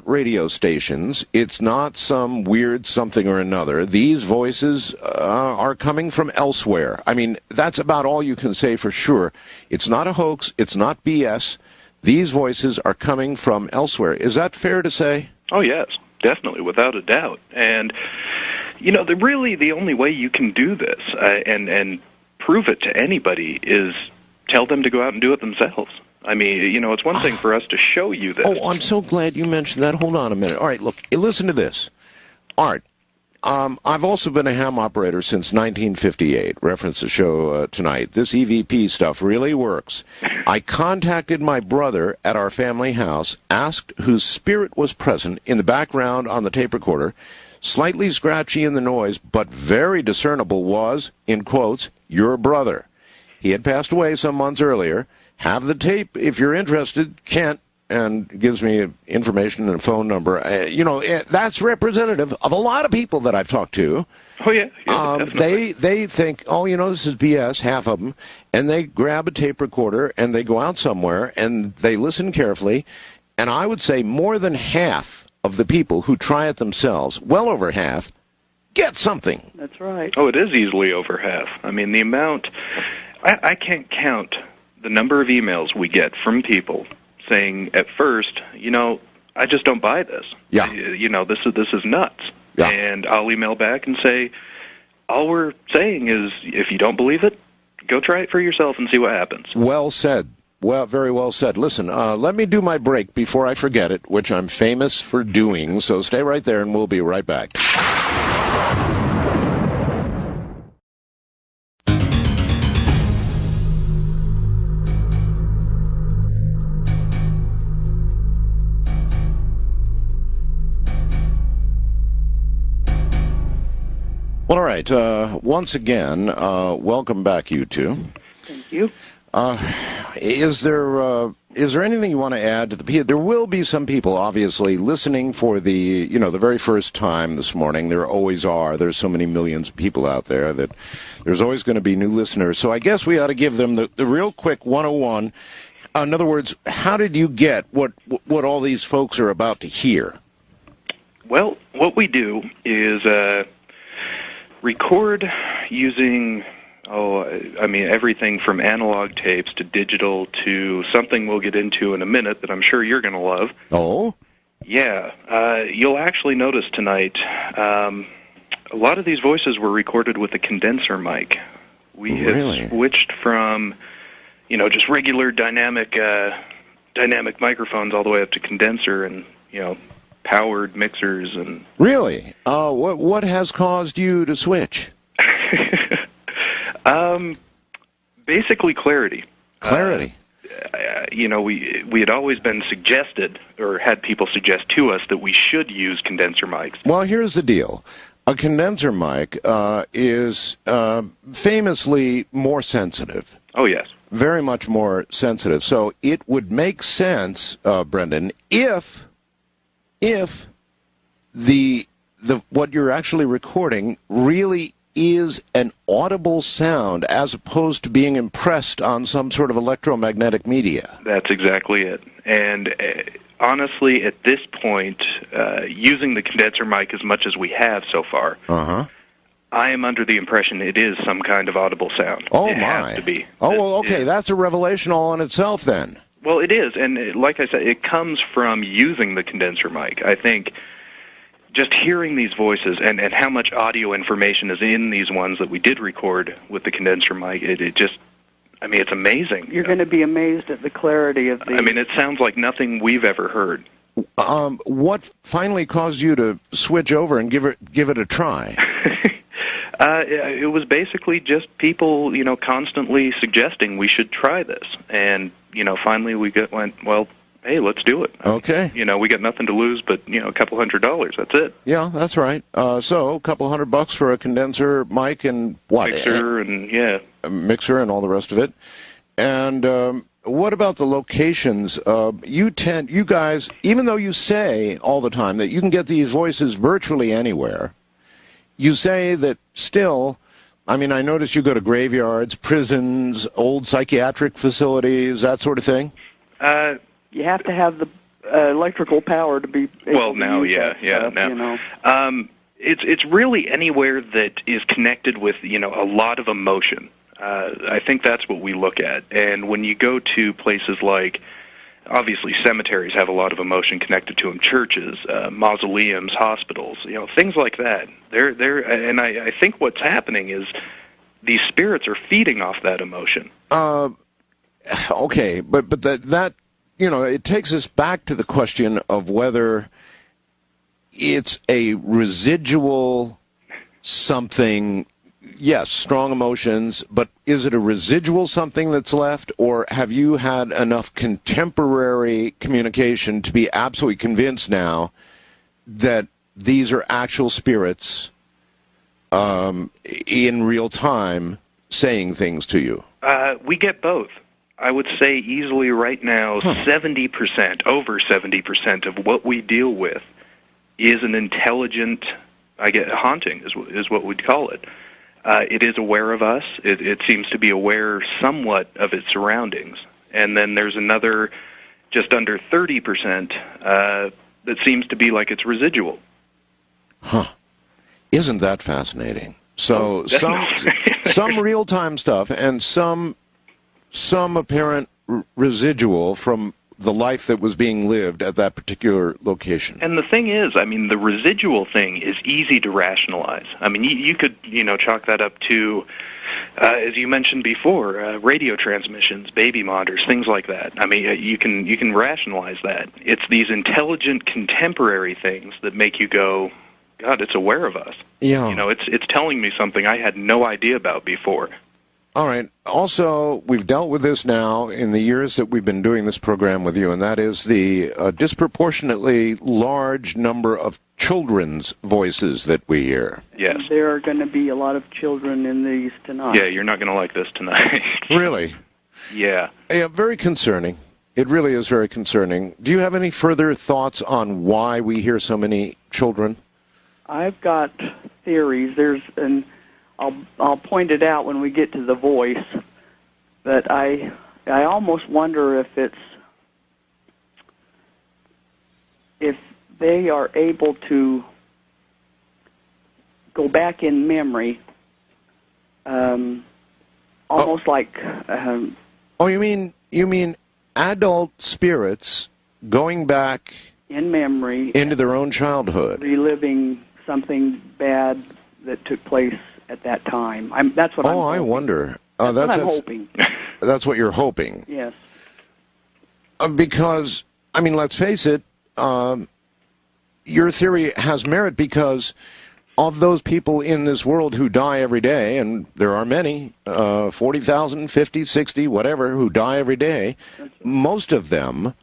S1: radio stations. It's not some weird something or another. These voices are coming from elsewhere. I mean, that's about all you can say for sure. It's not a hoax. It's not BS. These voices are coming from elsewhere. Is that fair to say?
S13: Oh, yes, definitely, without a doubt. And, the only way you can do this and prove it to anybody is tell them to go out and do it themselves. I mean, it's one thing for us to show you this.
S1: Oh, I'm so glad you mentioned that. Hold on a minute. All right, look, listen to this. Art, I've also been a ham operator since 1958. Reference the show tonight. This EVP stuff really works. I contacted my brother at our family house, asked whose spirit was present in the background on the tape recorder. Slightly scratchy in the noise, but very discernible was, in quotes, your brother. He had passed away some months earlier. Have the tape if you're interested. Kent, and gives me information and a phone number. That's representative of a lot of people that I've talked to.
S13: Oh, yeah.
S1: They think, this is BS, half of them, and they grab a tape recorder and they go out somewhere and they listen carefully. And I would say more than half of the people who try it themselves, well over half, get something.
S3: That's right.
S13: Oh, it is easily over half. I mean, the amount, I can't count the number of emails we get from people saying at first, I just don't buy this.
S1: Yeah.
S13: This is nuts.
S1: Yeah.
S13: And I'll email back and say, all we're saying is, if you don't believe it, go try it for yourself and see what happens.
S1: Well said. Well, very well said. Listen, let me do my break before I forget it, which I'm famous for doing. So stay right there and we'll be right back. Well, all right. Once again, welcome back, you two.
S3: Thank you.
S1: Is there is there anything you want to add to the people? There will be some people, obviously, listening for the very first time this morning. There always are. There's so many millions of people out there that there's always going to be new listeners. So I guess we ought to give them the real quick 101. In other words, how did you get what all these folks are about to hear?
S13: Well, what we do is record using, everything from analog tapes to digital to something we'll get into in a minute that I'm sure you're going to love.
S1: Oh?
S13: Yeah. You'll actually notice tonight a lot of these voices were recorded with a condenser mic. We have switched from, just regular dynamic microphones all the way up to condenser and, powered mixers and...
S1: Really? What has caused you to switch?
S13: Basically clarity.
S1: Clarity.
S13: We had always been suggested, or had people suggest to us, that we should use condenser mics.
S1: Well, here's the deal. A condenser mic is famously more sensitive.
S13: Oh, yes.
S1: Very much more sensitive. So it would make sense, Brendan, if the what you're actually recording really is an audible sound as opposed to being impressed on some sort of electromagnetic media.
S13: That's exactly it. And honestly, at this point, using the condenser mic as much as we have so far, I am under the impression it is some kind of audible sound.
S1: Oh,
S13: it
S1: my.
S13: has to be.
S1: Oh, well, okay, that's a revelation all in itself then.
S13: Well, it is, and like I said, it comes from using the condenser mic. I think just hearing these voices and how much audio information is in these ones that we did record with the condenser mic, it's amazing.
S14: You're going to be amazed at the clarity of the...
S13: it sounds like nothing we've ever heard.
S1: What finally caused you to switch over and give it a try?
S13: It was basically just people, constantly suggesting we should try this. And, finally we went, well, hey, let's do it.
S1: Okay.
S13: We got nothing to lose but, a couple $100. That's it.
S1: Yeah, that's right. So a couple $100 for a condenser mic and what?
S13: Mixer
S1: a mixer and all the rest of it. And what about the locations? You guys, even though you say all the time that you can get these voices virtually anywhere, you say that still, I notice you go to graveyards, prisons, old psychiatric facilities, that sort of thing.
S14: You have to have the electrical power to be able to use that stuff.
S13: It's really anywhere that is connected with, a lot of emotion. I think that's what we look at. And when you go to places like, obviously cemeteries have a lot of emotion connected to them, churches, mausoleums, hospitals, things like that. And I think what's happening is these spirits are feeding off that emotion.
S1: Okay, but that it takes us back to the question of whether it's a residual something. Yes, strong emotions, but is it a residual something that's left, or have you had enough contemporary communication to be absolutely convinced now that these are actual spirits in real time saying things to you?
S13: We get both. I would say easily right now 70%, over 70% of what we deal with is an intelligent, haunting is what we'd call it. It is aware of us. It seems to be aware somewhat of its surroundings. And then there's another just under 30% that seems to be like it's residual.
S1: Huh. Isn't that fascinating? So some real-time stuff and some apparent residual from the life that was being lived at that particular location.
S13: And the thing is, the residual thing is easy to rationalize. You could, chalk that up to, as you mentioned before, radio transmissions, baby monitors, things like that. You can rationalize that. It's these intelligent contemporary things that make you go, God, it's aware of us.
S1: Yeah.
S13: It's telling me something I had no idea about before.
S1: All right. Also, we've dealt with this now in the years that we've been doing this program with you, and that is the disproportionately large number of children's voices that we hear.
S13: Yes.
S14: There are going to be a lot of children in these tonight.
S13: Yeah, you're not going to like this tonight.
S1: Really?
S13: Yeah.
S1: Yeah, very concerning. It really is very concerning. Do you have any further thoughts on why we hear so many children?
S14: I've got theories. And I'll point it out when we get to the voice. But I almost wonder if they are able to go back in memory, almost like.
S1: You mean adult spirits going back
S14: in memory
S1: into their own childhood,
S14: reliving something bad that took place at that time. That's what I'm hoping.
S1: I wonder.
S14: That's what I'm hoping.
S1: That's what you're hoping.
S14: Yes.
S1: Because, let's face it, your theory has merit because of those people in this world who die every day, and there are many, 40,000, 50, 60, whatever, who die every day, most of them,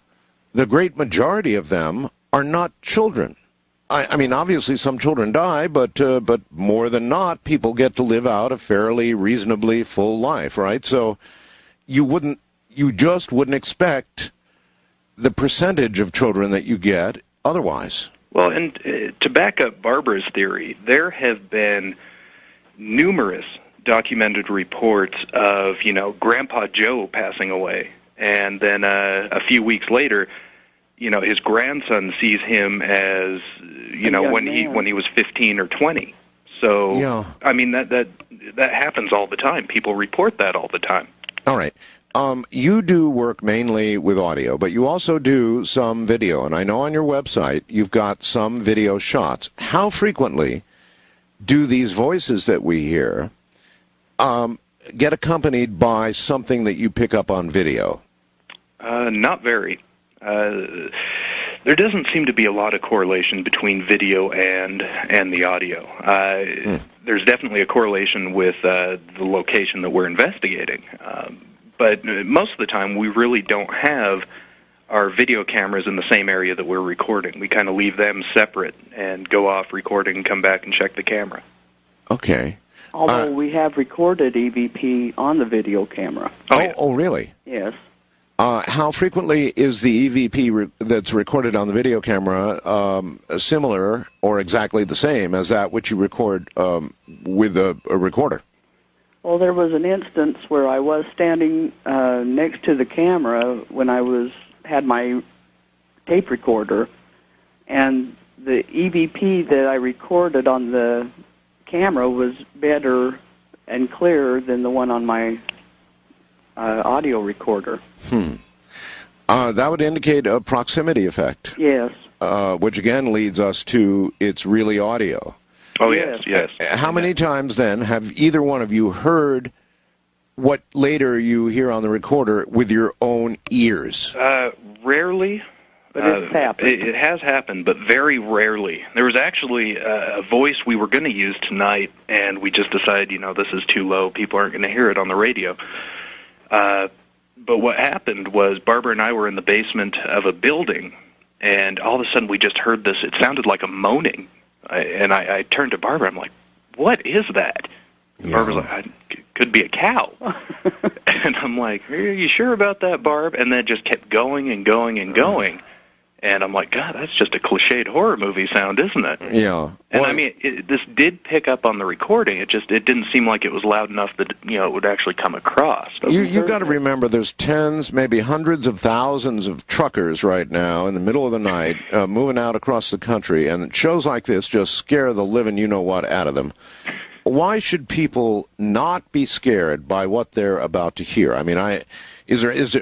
S1: the great majority of them, are not children. Obviously some children die, but more than not, people get to live out a fairly reasonably full life, right? So you just wouldn't expect the percentage of children that you get otherwise.
S13: Well, and to back up Barbara's theory, there have been numerous documented reports of, Grandpa Joe passing away, and then a few weeks later, his grandson sees him as, when he was 15 or 20. So,
S1: yeah.
S13: That happens all the time. People report that all the time.
S1: All right. You do work mainly with audio, but you also do some video, and I know on your website you've got some video shots. How frequently do these voices that we hear get accompanied by something that you pick up on video?
S13: Not very. There doesn't seem to be a lot of correlation between video and the audio. There's definitely a correlation with the location that we're investigating. But most of the time, we really don't have our video cameras in the same area that we're recording. We kind of leave them separate and go off recording and come back and check the camera.
S1: Okay.
S14: Although we have recorded EVP on the video camera.
S1: Oh, really?
S14: Yes.
S1: How frequently is the EVP that's recorded on the video camera similar or exactly the same as that which you record with a recorder?
S14: Well, there was an instance where I was standing next to the camera when I had my tape recorder, and the EVP that I recorded on the camera was better and clearer than the one on my audio recorder.
S1: That would indicate a proximity effect.
S14: Yes.
S1: Which again leads us to it's really audio.
S13: Oh, yes.
S1: How many times, then, have either one of you heard what later you hear on the recorder with your own ears?
S13: Rarely.
S14: But it's happened.
S13: It has happened, but very rarely. There was actually a voice we were going to use tonight, and we just decided, this is too low. People aren't going to hear it on the radio. But what happened was Barbara and I were in the basement of a building, and all of a sudden we just heard this. It sounded like a moaning. I turned to Barbara. I'm like, what is that? Yeah. Barbara's like, could be a cow. And I'm like, are you sure about that, Barb? And then it just kept going and going and going. And I'm like, God, that's just a cliched horror movie sound, isn't it?
S1: Yeah.
S13: And this did pick up on the recording. It didn't seem like it was loud enough that it would actually come across.
S1: You've got to remember, there's tens, maybe hundreds of thousands of truckers right now in the middle of the night moving out across the country, and shows like this just scare the living you-know-what out of them. Why should people not be scared by what they're about to hear?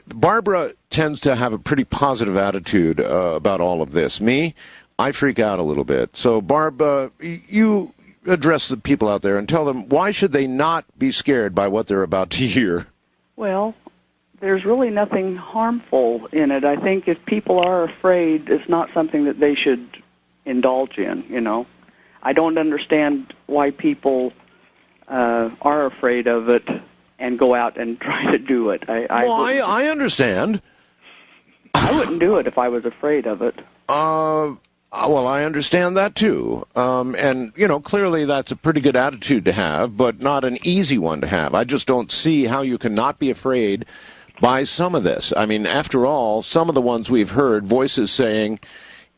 S1: Barbara tends to have a pretty positive attitude about all of this. Me, I freak out a little bit. So, Barb, you address the people out there and tell them, why should they not be scared by what they're about to hear?
S14: Well, there's really nothing harmful in it. I think if people are afraid, it's not something that they should indulge in, I don't understand why people are afraid of it and go out and try to do it.
S1: I understand.
S14: I wouldn't do it if I was afraid of it.
S1: Well, I understand that too. And, clearly that's a pretty good attitude to have, but not an easy one to have. I just don't see how you can not be afraid by some of this. I mean, after all, some of the ones we've heard, voices saying,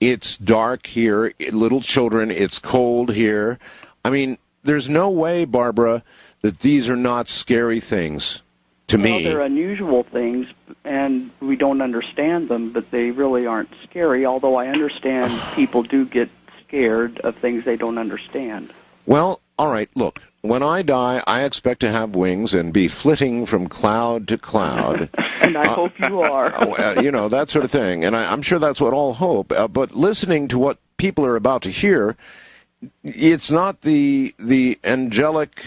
S1: it's dark here, little children, it's cold here. I mean, there's no way, Barbara, that these are not scary things to me.
S14: They're unusual things, and we don't understand them, but they really aren't scary, although I understand people do get scared of things they don't understand.
S1: Well, all right, look, when I die, I expect to have wings and be flitting from cloud to cloud.
S14: And I hope you are.
S1: You know, that sort of thing. And I'm sure that's what all hope. But listening to what people are about to hear, it's not the angelic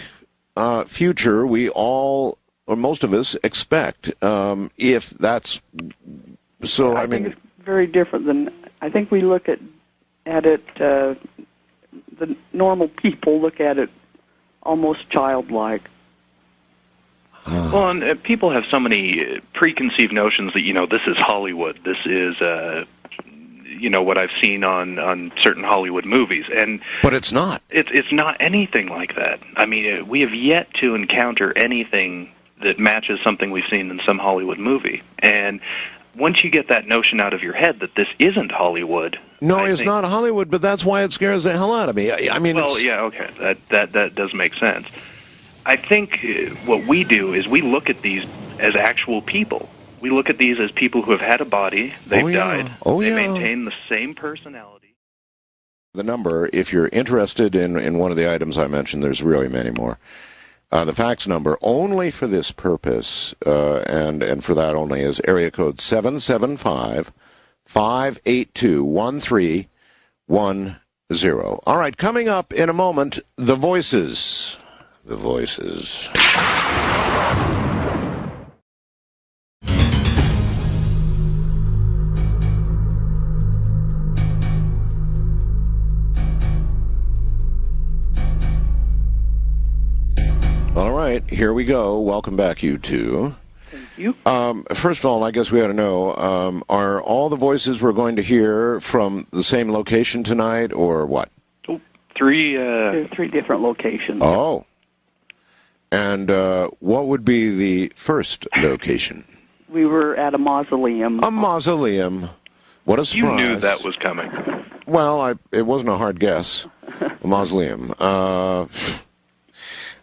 S1: future we all, or most of us, expect. If that's so, I mean,
S14: think it's very different than. I think we look at it. The normal people look at it almost childlike.
S13: Well, and people have so many preconceived notions that, you know, this is Hollywood. This is, you know, what I've seen on certain Hollywood movies.
S1: But it's not.
S13: It's not anything like that. I mean, we have yet to encounter anything that matches something we've seen in some Hollywood movie. And once you get that notion out of your head that this isn't Hollywood...
S1: No, it's not Hollywood, but that's why it scares the hell out of me. I mean,
S13: well, yeah, okay, that does make sense. I think what we do is we look at these as actual people. We look at these as people who have had a body, they've died, they maintain the same personality.
S1: The number, if you're interested in one of the items I mentioned, there's really many more. The fax number, only for this purpose, and for that only, is area code 775-582-1310. All right, coming up in a moment, the voices. The voices. All right, here we go. Welcome back, you two.
S14: Thank you.
S1: First of all, I guess we ought to know, are all the voices we're going to hear from the same location tonight, or what?
S13: Three
S14: different locations.
S1: Oh. And what would be the first location?
S14: We were at a mausoleum.
S1: A mausoleum. What a surprise.
S13: You knew that was coming.
S1: Well, it wasn't a hard guess. A mausoleum.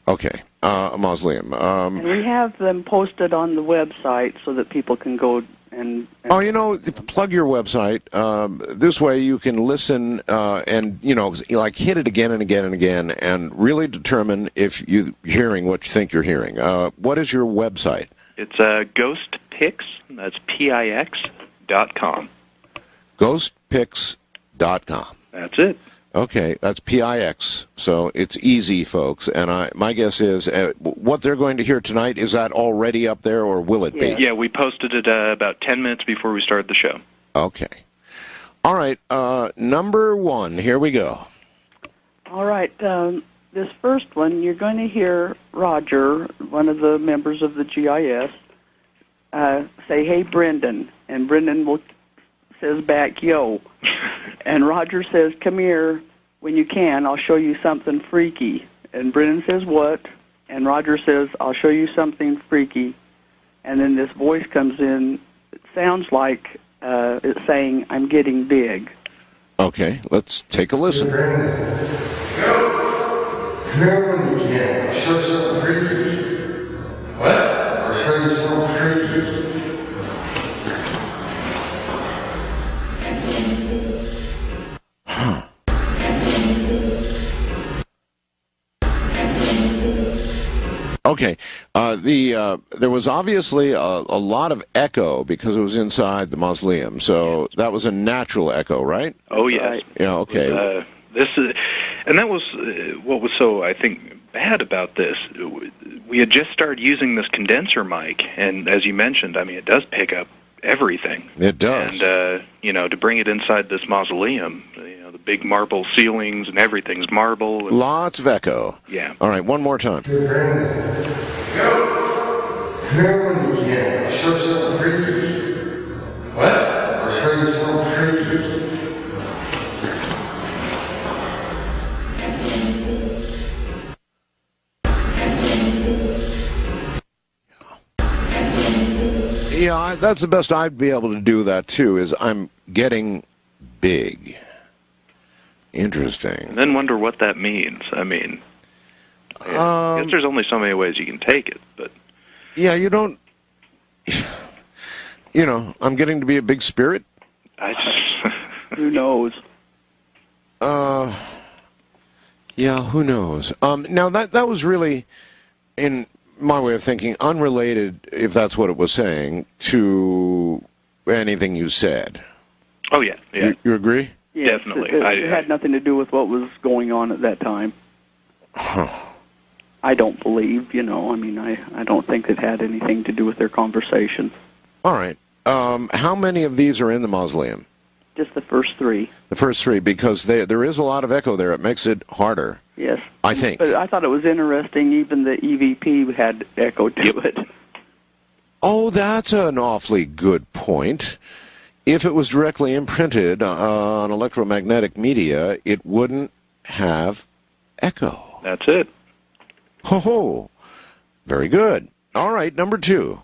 S1: Okay. A mausoleum.
S14: And we have them posted on the website so that people can go and
S1: oh, you know, plug your website. This way you can listen and, you know, like hit it again and again and again and really determine if you're hearing what you think you're hearing. What is your website?
S13: It's GhostPix, that's PIX.com.
S1: GhostPix.com.
S13: That's it.
S1: Okay, that's PIX, so it's easy, folks. And my guess is what they're going to hear tonight, is that already up there, or will it be?
S13: Yeah, we posted it about 10 minutes before we started the show.
S1: Okay. All right, number one, here we go.
S14: All right, this first one, you're going to hear Roger, one of the members of the GIS, say, "Hey, Brendan," and Brendan says back, "Yo." And Roger says, "Come here when you can. I'll show you something freaky." And Brendan says, "What?" And Roger says, "I'll show you something freaky." And then this voice comes in. It sounds like it's saying, "I'm getting big."
S1: Okay, let's take a listen.
S15: Come here when you can. I'll show you something freaky. What? I'll show you something freaky.
S1: Okay, there was obviously a lot of echo because it was inside the mausoleum, so that was a natural echo, right?
S13: Oh, yes.
S1: Yeah, okay.
S13: And that was what was so, I think, bad about this. We had just started using this condenser mic, and as you mentioned, I mean, it does pick up everything.
S1: It does.
S13: And, you know, to bring it inside this mausoleum, you know, the big marble ceilings and everything's marble. And
S1: lots of echo.
S13: Yeah.
S1: All right, one more time.
S15: Come here when you can. I'll show you something freaky. What? I'll show you something freaky.
S1: Yeah, that's the best I'd be able to do that, too, is I'm getting big. Interesting.
S13: And then wonder what that means. I mean, I guess there's only so many ways you can take it, but...
S1: Yeah, you don't... You know, I'm getting to be a big spirit.
S14: Who knows?
S1: Yeah, who knows? Now, that was really, in my way of thinking, unrelated, if that's what it was saying, to anything you said.
S13: Oh, yeah.
S1: You agree?
S14: Yes,
S13: definitely.
S14: It had nothing to do with what was going on at that time.
S1: Huh.
S14: I don't believe, I mean, I don't think it had anything to do with their conversation.
S1: All right. How many of these are in the mausoleum?
S14: Just the first three.
S1: The first three, because there is a lot of echo there. It makes it harder.
S14: Yes.
S1: I think.
S14: But I thought it was interesting, even the EVP had echo to it.
S1: Oh, that's an awfully good point. If it was directly imprinted on electromagnetic media, it wouldn't have echo.
S13: That's it.
S1: Ho-ho. Very good. All right, number 2.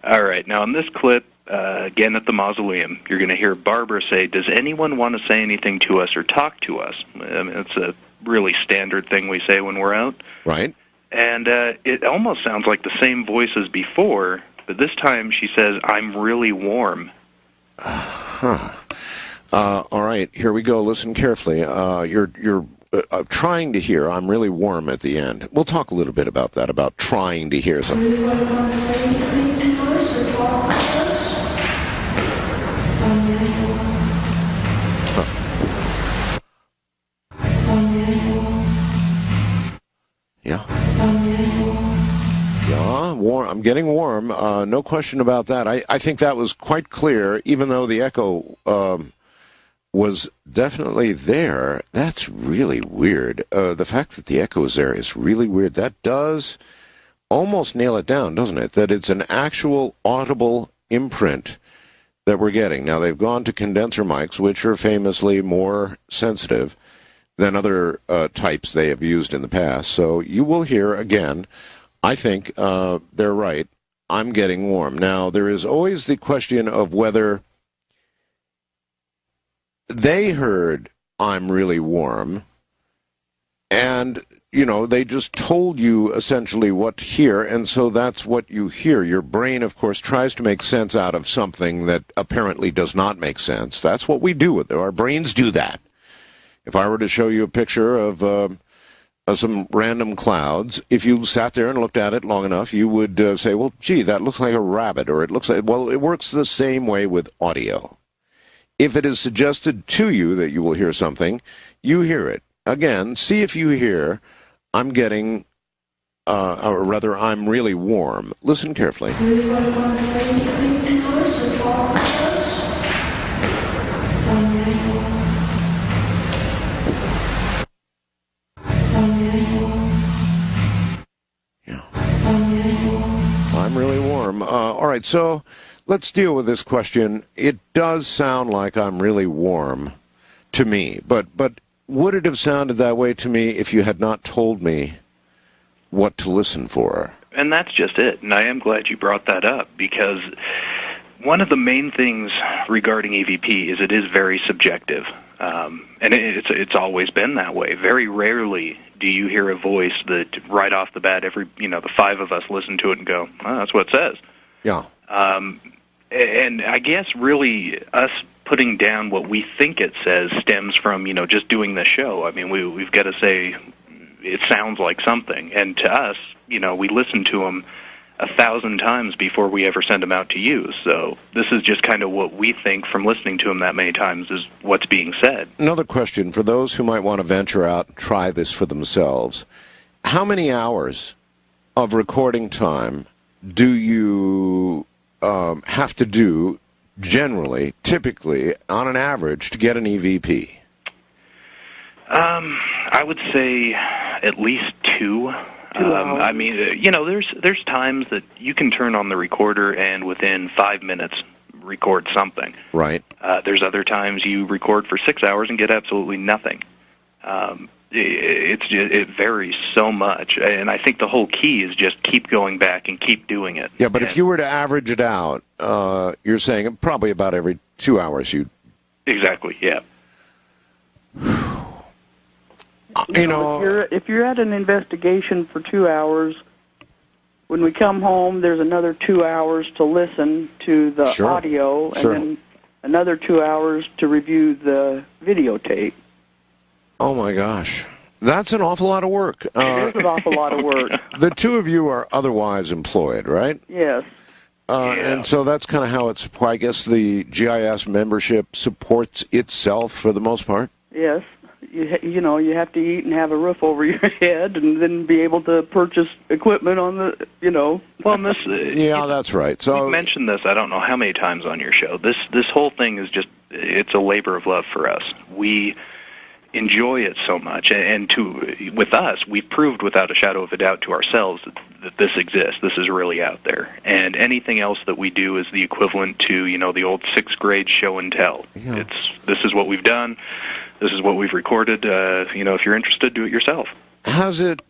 S13: All right. Now, in this clip, again at the mausoleum, you're going to hear Barbara say, "Does anyone want to say anything to us or talk to us?" I mean, it's a really standard thing we say when we're out.
S1: Right.
S13: And it almost sounds like the same voice as before, but this time she says, "I'm really warm."
S1: Huh. All right, here we go. Listen carefully. You're trying to hear "I'm really warm" at the end. We'll talk a little bit about that, about trying to hear something. Yeah. Yeah, warm. I'm getting warm. No question about that. I think that was quite clear, even though the echo was definitely there. That's really weird. The fact that the echo is there is really weird. That does almost nail it down, doesn't it? That it's an actual audible imprint that we're getting. Now, they've gone to condenser mics, which are famously more sensitive than other types they have used in the past. So you will hear, again, I think they're right, "I'm getting warm." Now, there is always the question of whether they heard "I'm really warm," and, they just told you essentially what to hear, and so that's what you hear. Your brain, of course, tries to make sense out of something that apparently does not make sense. That's what we do with it. Our brains do that. If I were to show you a picture of some random clouds, if you sat there and looked at it long enough, you would say, well, gee, that looks like a rabbit, or it looks like... Well, it works the same way with audio. If it is suggested to you that you will hear something, you hear it. Again, see if you hear, "I'm getting, or rather, I'm really warm." Listen carefully. I'm really warm. All right, so let's deal with this question. It does sound like I'm really warm to me, but would it have sounded that way to me if you had not told me what to listen for?
S13: And that's just it. And I am glad you brought that up, because one of the main things regarding EVP is it is very subjective. And it's always been that way. Very rarely do you hear a voice that right off the bat, the 5 of us listen to it and go, "Oh, that's what it says."
S1: Yeah.
S13: And I guess really us putting down what we think it says stems from, just doing the show. I mean, we've got to say it sounds like something. And to us, we listen to them 1,000 times before we ever send them out to you. So this is just kind of what we think from listening to them that many times is what's being said.
S1: Another question for those who might want to venture out and try this for themselves. How many hours of recording time do you have to do generally, typically, on an average, to get an EVP?
S13: I would say at least 2. I mean, there's times that you can turn on the recorder and within 5 minutes record something.
S1: Right.
S13: There's other times you record for 6 hours and get absolutely nothing. it varies so much, and I think the whole key is just keep going back and keep doing it.
S1: Yeah, but if you were to average it out, you're saying probably about every 2 hours you.
S13: Exactly. Yeah.
S14: You know, if you're at an investigation for 2 hours, when we come home, there's another 2 hours to listen to the audio, and then another 2 hours to review the videotape.
S1: Oh my gosh, that's an awful lot of work.
S14: It is an awful lot of work.
S1: The two of you are otherwise employed, right?
S14: Yes.
S1: And so that's kind of how it's. I guess the GIS membership supports itself for the most part.
S14: Yes. You know, you have to eat and have a roof over your head, and then be able to purchase equipment on the, you know.
S13: Well, this.
S1: Yeah, that's right. So
S13: you've mentioned this, I don't know how many times on your show. This whole thing is it's a labor of love for us. We enjoy it so much, and with us, we've proved without a shadow of a doubt to ourselves that this exists. This is really out there, and anything else that we do is the equivalent to the old 6th grade show and tell.
S1: Yeah.
S13: This is what we've done. This is what we've recorded. If you're interested, do it yourself.
S1: Has it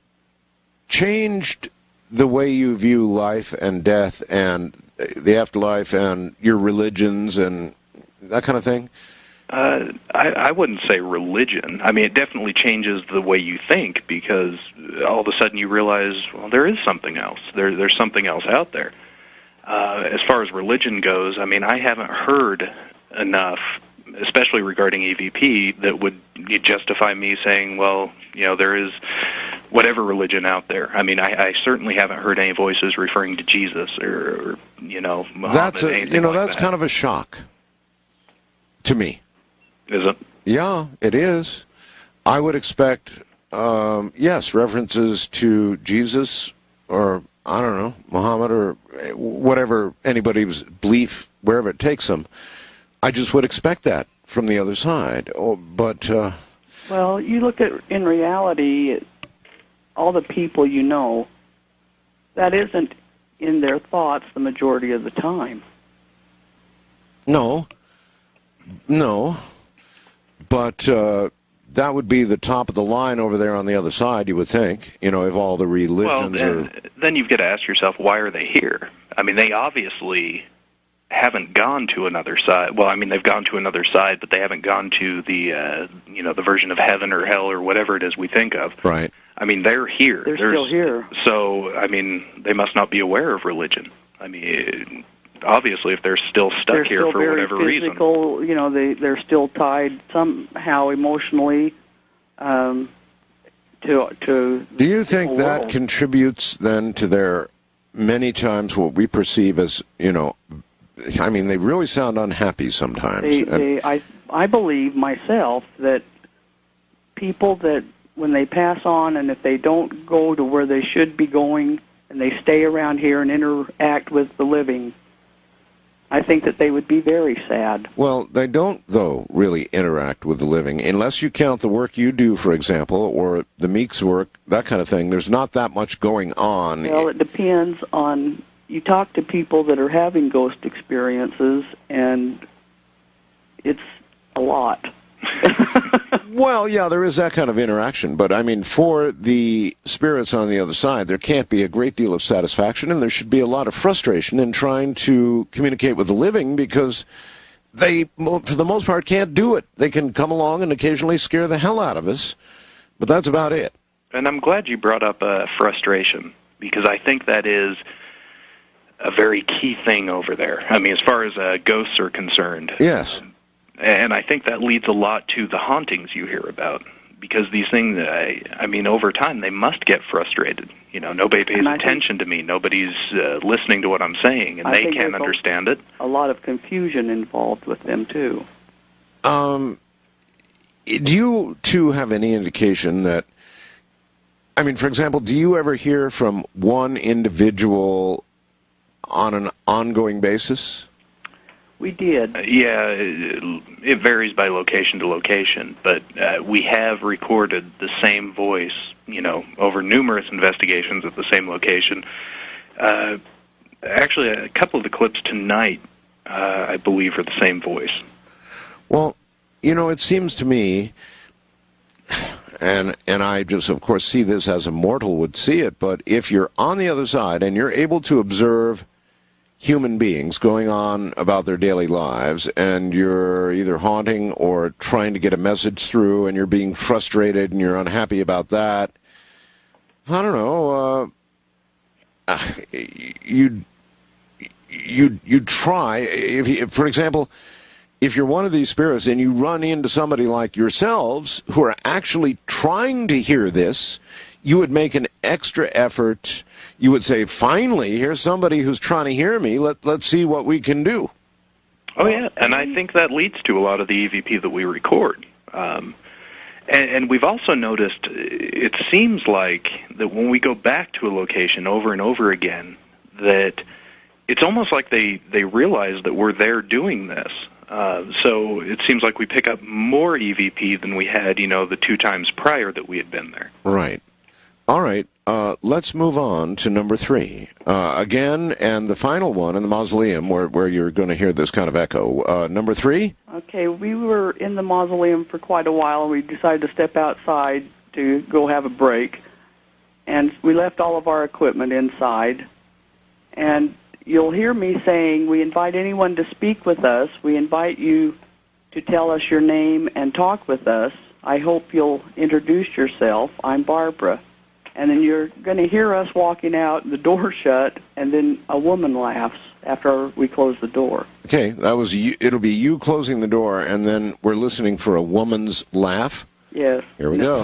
S1: changed the way you view life and death and the afterlife and your religions and that kind of thing?
S13: I wouldn't say religion. I mean, it definitely changes the way you think, because all of a sudden you realize, well, there is something else. There's something else out there. As far as religion goes, I mean, I haven't heard enough, especially regarding EVP, that would justify me saying, well, there is whatever religion out there. I mean, I certainly haven't heard any voices referring to Jesus or Muhammad.
S1: That's that's kind of a shock to me.
S13: Is it?
S1: Yeah, it is. I would expect, yes, references to Jesus or, I don't know, Muhammad or whatever anybody's belief, wherever it takes them. I just would expect that from the other side. But
S14: well, you look at, in reality, all the people you know, that isn't in their thoughts the majority of the time.
S1: No. But that would be the top of the line over there on the other side, you would think, if all the religions are...
S13: Then you've got to ask yourself, why are they here? I mean, they obviously haven't gone to another side. Well, I mean, they've gone to another side, but they haven't gone to the, the version of heaven or hell or whatever it is we think of.
S1: Right.
S13: I mean, they're here.
S14: They're still here.
S13: So, I mean, they must not be aware of religion. I mean... Obviously, if they're still stuck here for whatever reason,
S14: they're still tied somehow emotionally to.
S1: Do you think that contributes then to their many times what we perceive as I mean, they really sound unhappy sometimes.
S14: I believe myself that people that when they pass on, and if they don't go to where they should be going, and they stay around here and interact with the living, I think that they would be very sad.
S1: Well, they don't, though, really interact with the living. Unless you count the work you do, for example, or the Meek's work, that kind of thing, there's not that much going on.
S14: Well, it depends on... You talk to people that are having ghost experiences, and it's a lot.
S1: Well, yeah, there is that kind of interaction, but I mean, for the spirits on the other side, there can't be a great deal of satisfaction, and there should be a lot of frustration in trying to communicate with the living, because they, for the most part, can't do it. They can come along and occasionally scare the hell out of us, but that's about it.
S13: And I'm glad you brought up frustration, because I think that is a very key thing over there. I mean, as far as ghosts are concerned.
S1: Yes.
S13: And I think that leads a lot to the hauntings you hear about, because these things, I mean, over time, they must get frustrated. Nobody pays attention to me. Nobody's listening to what I'm saying, and they can't understand it.
S14: A lot of confusion involved with them, too.
S1: Do you, too, have any indication that, I mean, for example, do you ever hear from one individual on an ongoing basis?
S14: We did.
S13: Yeah, it varies by location to location, but we have recorded the same voice, over numerous investigations at the same location. Actually, a couple of the clips tonight, I believe, are the same voice.
S1: Well, it seems to me, and I just, of course, see this as a mortal would see it, but if you're on the other side and you're able to observe human beings going on about their daily lives, and you're either haunting or trying to get a message through, and you're being frustrated and you're unhappy about that, I don't know, you'd try, if, for example, if you're one of these spirits and you run into somebody like yourselves who are actually trying to hear this, you would make an extra effort. You would say, finally, here's somebody who's trying to hear me. Let's see what we can do.
S13: Oh, yeah, and I think that leads to a lot of the EVP that we record. And we've also noticed, it seems like that when we go back to a location over and over again, that it's almost like they realize that we're there doing this. So it seems like we pick up more EVP than we had, the 2 times prior that we had been there.
S1: Right. All right. Let's move on to number 3. Again, and the final one in the mausoleum where you're going to hear this kind of echo. Number 3?
S14: Okay, we were in the mausoleum for quite a while, and we decided to step outside to go have a break. And we left all of our equipment inside. And you'll hear me saying, we invite anyone to speak with us. We invite you to tell us your name and talk with us. I hope you'll introduce yourself. I'm Barbara. And then you're going to hear us walking out, the door shut, and then a woman laughs after we close the door.
S1: Okay, that was you. It'll be you closing the door, and then we're listening for a woman's laugh?
S14: Yes.
S1: Here we go.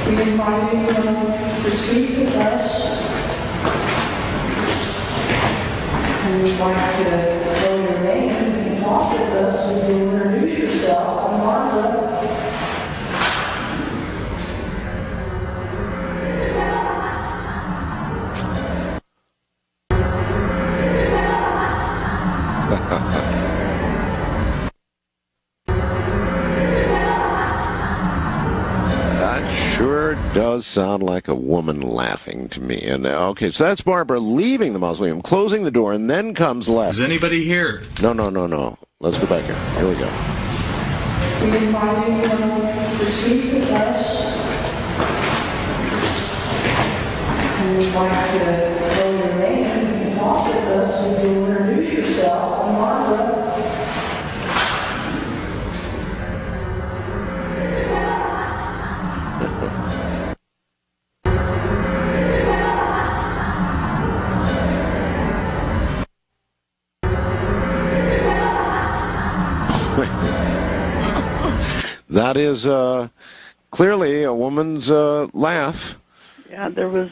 S15: We invite anyone to speak with us. And we'd like you to know your name and talk with us and you introduce yourself. I'm Martha.
S1: That sure does sound like a woman laughing to me. And okay, so that's Barbara leaving the mausoleum, closing the door, and then comes laughter.
S16: Is anybody here?
S1: No. Let's go back here. Here we go.
S15: We invite anyone to speak with us. And we'd like you to know your name and talk with us and you introduce yourself. I'm Martha.
S1: That is clearly a woman's laugh.
S14: Yeah, there was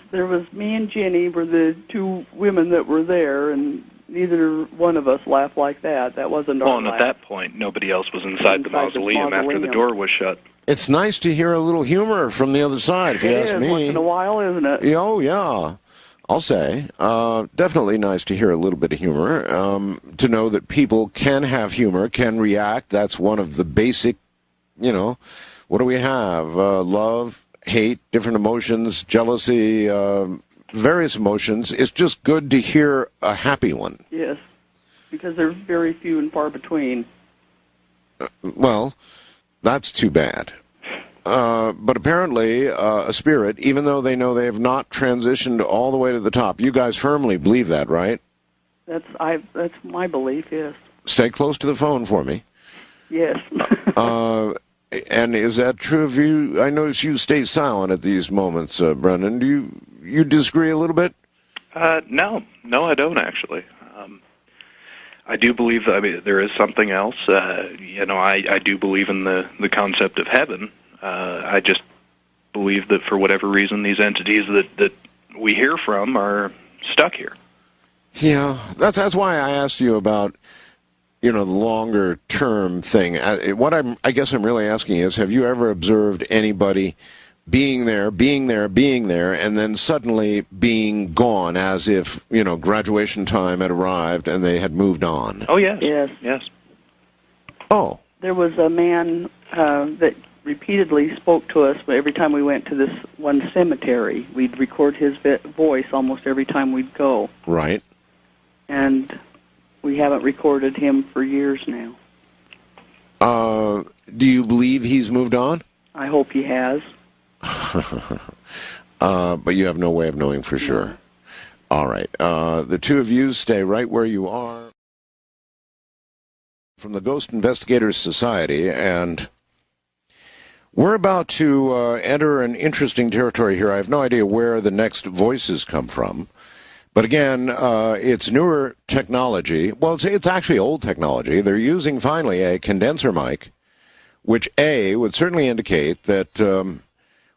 S14: me and Jenny were the 2 women that were there, and neither one of us laughed like that. That wasn't our
S13: Well, and
S14: laugh.
S13: at that point, nobody else was inside the mausoleum after the door was shut.
S1: It's nice to hear a little humor from the other side, if you ask me.
S14: Once in a while, isn't it?
S1: Oh, yeah. I'll say. Definitely nice to hear a little bit of humor. To know that people can have humor, can react. That's one of the basic, what do we have? Love, hate, different emotions, jealousy, various emotions. It's just good to hear a happy one.
S14: Yes, because they're very few and far between.
S1: Well, that's too bad. But apparently, a spirit, even though they know they have not transitioned all the way to the top, you guys firmly believe that, right?
S14: That's my belief. Yes.
S1: Stay close to the phone for me.
S14: Yes.
S1: And is that true of you? I notice you stay silent at these moments, Brendan. Do you disagree a little bit?
S13: No, I don't actually. I do believe that there is something else. I do believe in the concept of heaven. I just believe that for whatever reason, these entities that we hear from are stuck here.
S1: Yeah, that's why I asked you about, the longer term thing. What I guess I'm really asking is, have you ever observed anybody being there, and then suddenly being gone, as if, graduation time had arrived and they had moved on?
S13: Oh, yes.
S14: Yes.
S1: Oh.
S14: There was a man that repeatedly spoke to us every time we went to this one cemetery. We'd record his voice almost every time we'd go.
S1: Right.
S14: And we haven't recorded him for years now.
S1: Do you believe he's moved on?
S14: I hope he has.
S1: But you have no way of knowing for sure. All right. The two of you stay right where you are. From the Ghost Investigators Society, and we're about to enter an interesting territory here. I have no idea where the next voices come from. But again, it's newer technology. Well, it's actually old technology. They're using, finally, a condenser mic, which, A, would certainly indicate that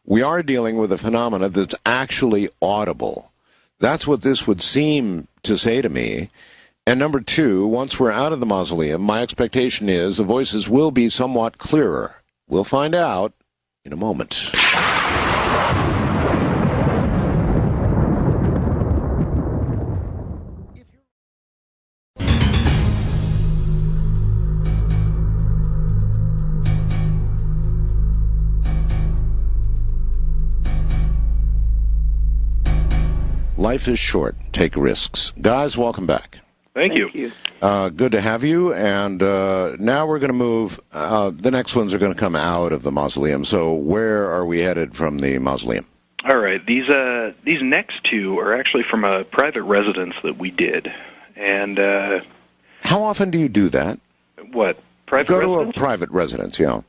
S1: we are dealing with a phenomena that's actually audible. That's what this would seem to say to me. And number two, once we're out of the mausoleum, my expectation is the voices will be somewhat clearer. We'll find out in a moment. Life is short. Take risks. Guys, welcome back.
S13: Thank you.
S1: Good to have you. And now we're going to move. The next ones are going to come out of the mausoleum. So where are we headed from the mausoleum?
S13: All right. These next two are actually from a private residence that we did. And
S1: how often do you do that?
S13: What? Private
S1: Go
S13: residence?
S1: to a private residence, yeah.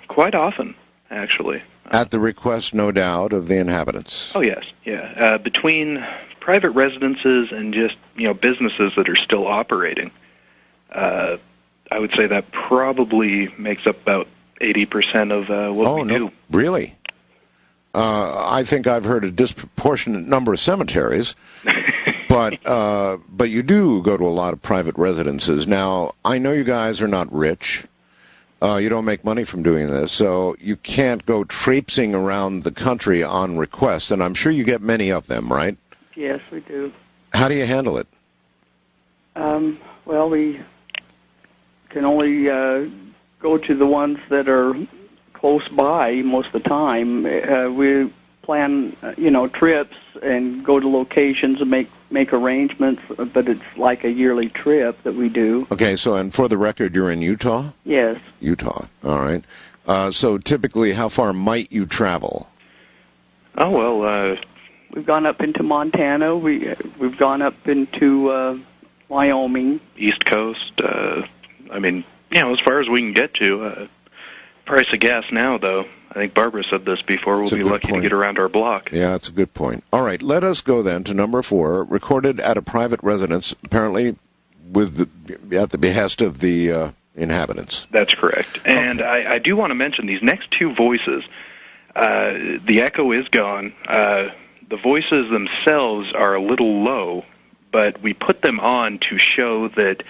S13: Quite often, actually.
S1: At the request, no doubt, of the inhabitants.
S13: Oh, yes, yeah. Between private residences and just, businesses that are still operating, I would say that probably makes up about 80% of what we do.
S1: Really? I think I've heard a disproportionate number of cemeteries, but you do go to a lot of private residences. Now, I know you guys are not rich. You don't make money from doing this, so you can't go traipsing around the country on request, and I'm sure you get many of them, right?
S14: Yes, we do.
S1: How do you handle it?
S14: Well, we can only go to the ones that are close by most of the time. We plan, trips and go to locations and make arrangements, but it's like a yearly trip that we do.
S1: Okay, so, and for the record, you're in Utah?
S14: Yes.
S1: Utah, all right. So typically, how far might you travel?
S13: Oh, well,
S14: we've gone up into Montana. We've gone up into Wyoming.
S13: East Coast. As far as we can get to. Price of gas now, though. I think Barbara said this before. We'll be lucky to get around our block.
S1: Yeah, that's a good point. All right, let us go then to number 4, recorded at a private residence, apparently at the behest of the inhabitants.
S13: That's correct. And I do want to mention these next two voices. The echo is gone. The voices themselves are a little low, but we put them on to show that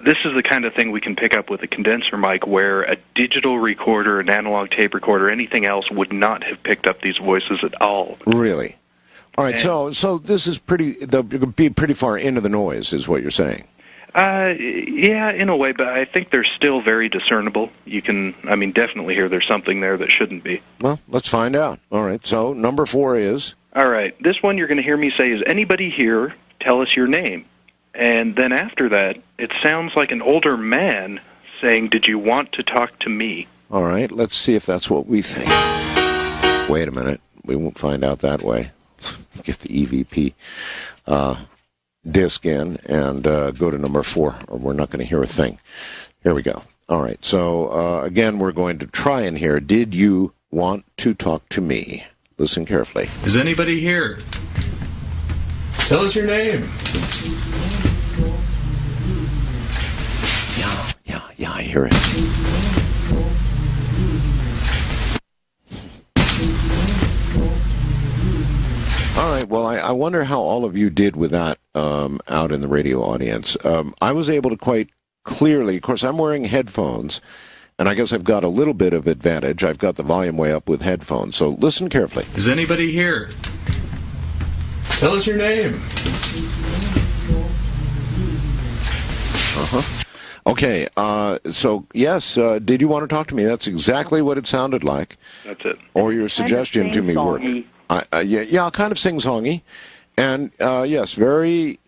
S13: this is the kind of thing we can pick up with a condenser mic where a digital recorder, an analog tape recorder, anything else would not have picked up these voices at all.
S1: Really? All right, so this is they'll be pretty far into the noise, is what you're saying.
S13: Yeah, in a way, but I think they're still very discernible. You can, definitely hear there's something there that shouldn't be.
S1: Well, let's find out. All right, so number 4 is?
S13: All right, this one you're going to hear me say is, anybody here, tell us your name. And then after that, it sounds like an older man saying, did you want to talk to me?
S1: All right, let's see if that's what we think. Wait a minute. We won't find out that way. Get the EVP disc in and go to number 4, or we're not going to hear a thing. Here we go. All right, so again, we're going to try and hear, did you want to talk to me? Listen carefully.
S16: Is anybody here? Tell us your name.
S1: Yeah, I hear it. All right, well, I wonder how all of you did with that out in the radio audience. I was able to quite clearly, of course, I'm wearing headphones, and I guess I've got a little bit of advantage. I've got the volume way up with headphones, so listen carefully.
S16: Is anybody here? Tell us your name.
S1: Uh-huh. Okay, so yes, did you want to talk to me? That's exactly what it sounded like.
S13: That's it.
S1: Or your suggestion to me worked. Yeah, kind of sing-songy. And yes, very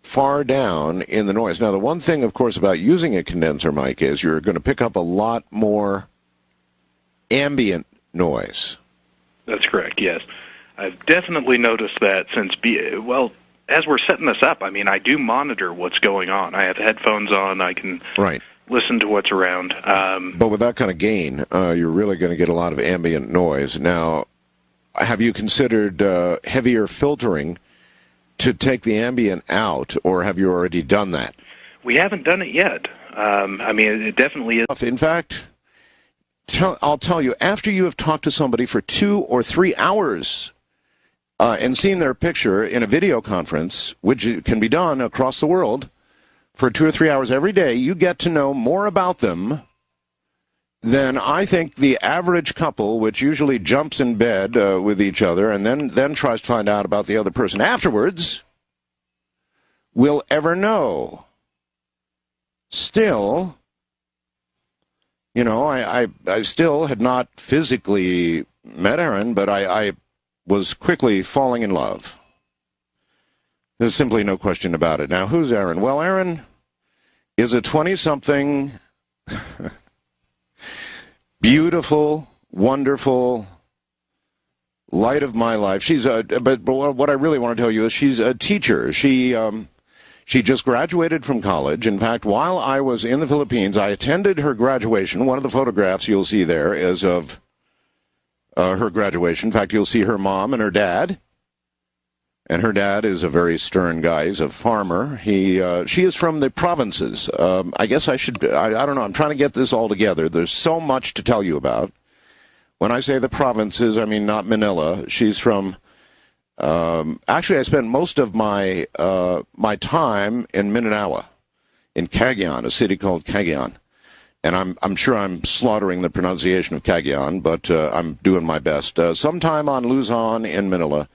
S1: far down in the noise. Now, the one thing, of course, about using a condenser mic is you're going to pick up a lot more ambient noise.
S13: That's correct, yes. I've definitely noticed that since, as we're setting this up, I mean, I do monitor what's going on. I have headphones on. I can listen to what's around.
S1: But with that kind of gain, you're really going to get a lot of ambient noise. Now, have you considered heavier filtering to take the ambient out, or have you already done that?
S13: We haven't done it yet. I mean, it definitely is.
S1: In fact, I'll tell you, after you have talked to somebody for 2 or 3 hours and seen their picture in a video conference, which can be done across the world, for 2 or 3 hours every day, you get to know more about them than I think the average couple, which usually jumps in bed with each other and then tries to find out about the other person afterwards, will ever know. Still, you know, I still had not physically met Aaron, but I was quickly falling in love. There's simply no question about it. Now, who's Aaron? Well, Aaron is a 20-something, beautiful, wonderful light of my life. But what I really want to tell you is she's a teacher. She just graduated from college. In fact, while I was in the Philippines, I attended her graduation. One of the photographs you'll see there is of her graduation. In fact, you'll see her mom and her dad. And her dad is a very stern guy. He's a farmer. She is from the provinces. I guess I don't know. I'm trying to get this all together. There's so much to tell you about. When I say the provinces, I mean not Manila. She's from, actually I spent most of my time in Mindanao, in Cagayan, a city called Cagayan. And I'm sure I'm slaughtering the pronunciation of Cagayan, but I'm doing my best. Sometime on Luzon in Manila.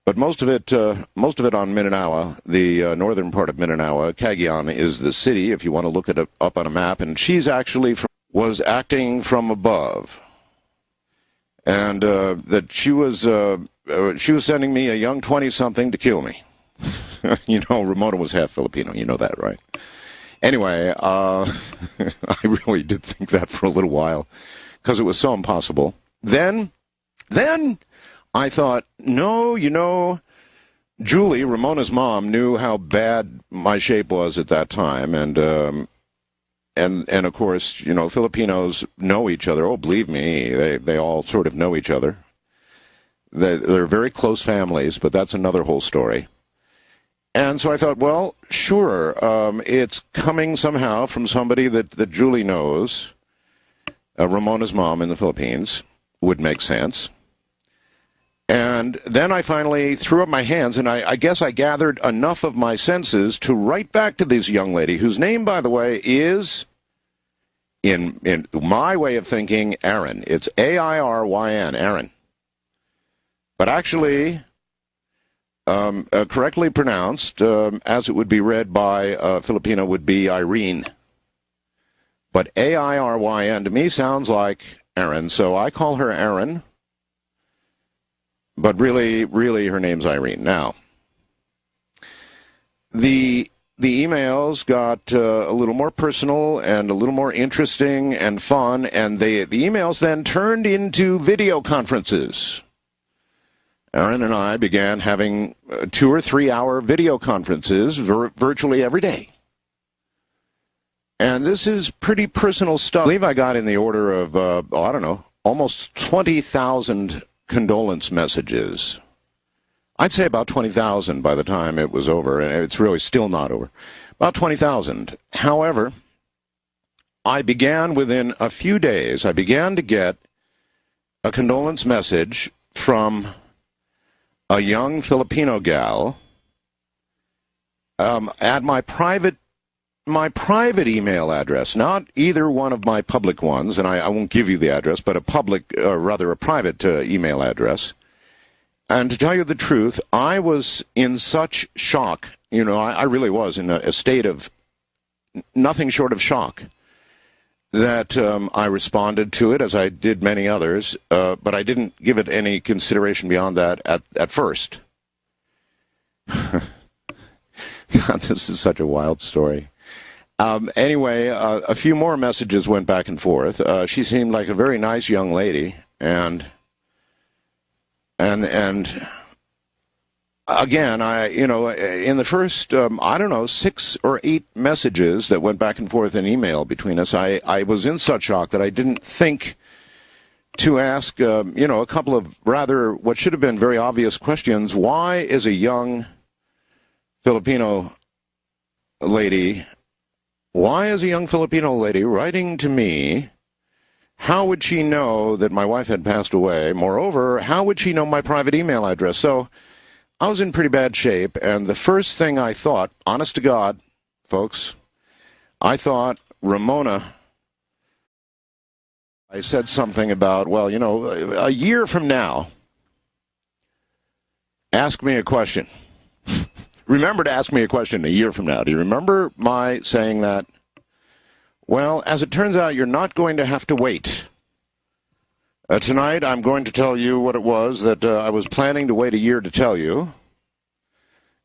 S1: But most of it on Mindanao, the northern part of Mindanao. Cagayan is the city, if you want to look it up on a map. And she's actually was acting from above, and that she was sending me a young 20-something to kill me. You know, Ramona was half Filipino. You know that, right? Anyway, I really did think that for a little while because it was so impossible. Then I thought, no, you know, Julie, Ramona's mom, knew how bad my shape was at that time, and of course, you know, Filipinos know each other. Oh, believe me, they all sort of know each other. They're very close families, but that's another whole story. And so I thought, well, sure, it's coming somehow from somebody that Julie knows. Ramona's mom in the Philippines would make sense. And then I finally threw up my hands, and I guess I gathered enough of my senses to write back to this young lady, whose name, by the way, is, in my way of thinking, Aaron. It's A-I-R-Y-N, Aaron. But actually, correctly pronounced, as it would be read by a Filipino, would be Irene. But A-I-R-Y-N to me sounds like Aaron, so I call her Aaron. But really, her name's Irene. Now, the emails got a little more personal and a little more interesting and fun, and the emails then turned into video conferences. Aaron and I began having 2 or 3 hour video conferences virtually every day. And this is pretty personal stuff. I believe I got in the order of, I don't know, almost 20,000 condolence messages. I'd say about 20,000 by the time it was over, and it's really still not over. About 20,000. However, I began within a few days, I began to get a condolence message from a young Filipino gal at my private email address, not either one of my public ones, and I won't give you the address, but a private email address. And to tell you the truth, I was in such shock. You know, I really was in a state of nothing short of shock that I responded to it, as I did many others, but I didn't give it any consideration beyond that at first. God, this is such a wild story. Anyway, a few more messages went back and forth. She seemed like a very nice young lady, and again, in the first, 6 or 8 messages that went back and forth in email between us, I was in such shock that I didn't think to ask, a couple of rather what should have been very obvious questions. Why is a young Filipino lady writing to me? How would she know that my wife had passed away? Moreover, how would she know my private email address? So I was in pretty bad shape, and the first thing I thought, honest to God, folks, I thought Ramona. I said something about, a year from now, ask me a question. Remember to ask me a question a year from now. Do you remember my saying that? Well, as it turns out, you're not going to have to wait. Tonight, I'm going to tell you what it was that I was planning to wait a year to tell you.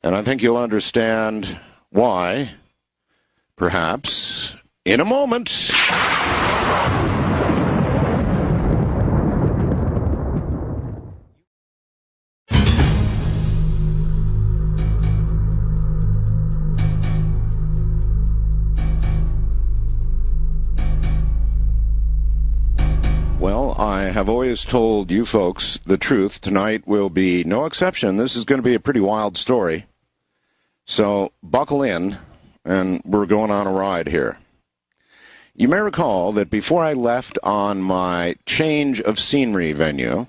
S1: And I think you'll understand why, perhaps, in a moment. Well, I have always told you folks the truth. Tonight will be no exception. This is going to be a pretty wild story. So buckle in, and we're going on a ride here. You may recall that before I left on my change of scenery venue,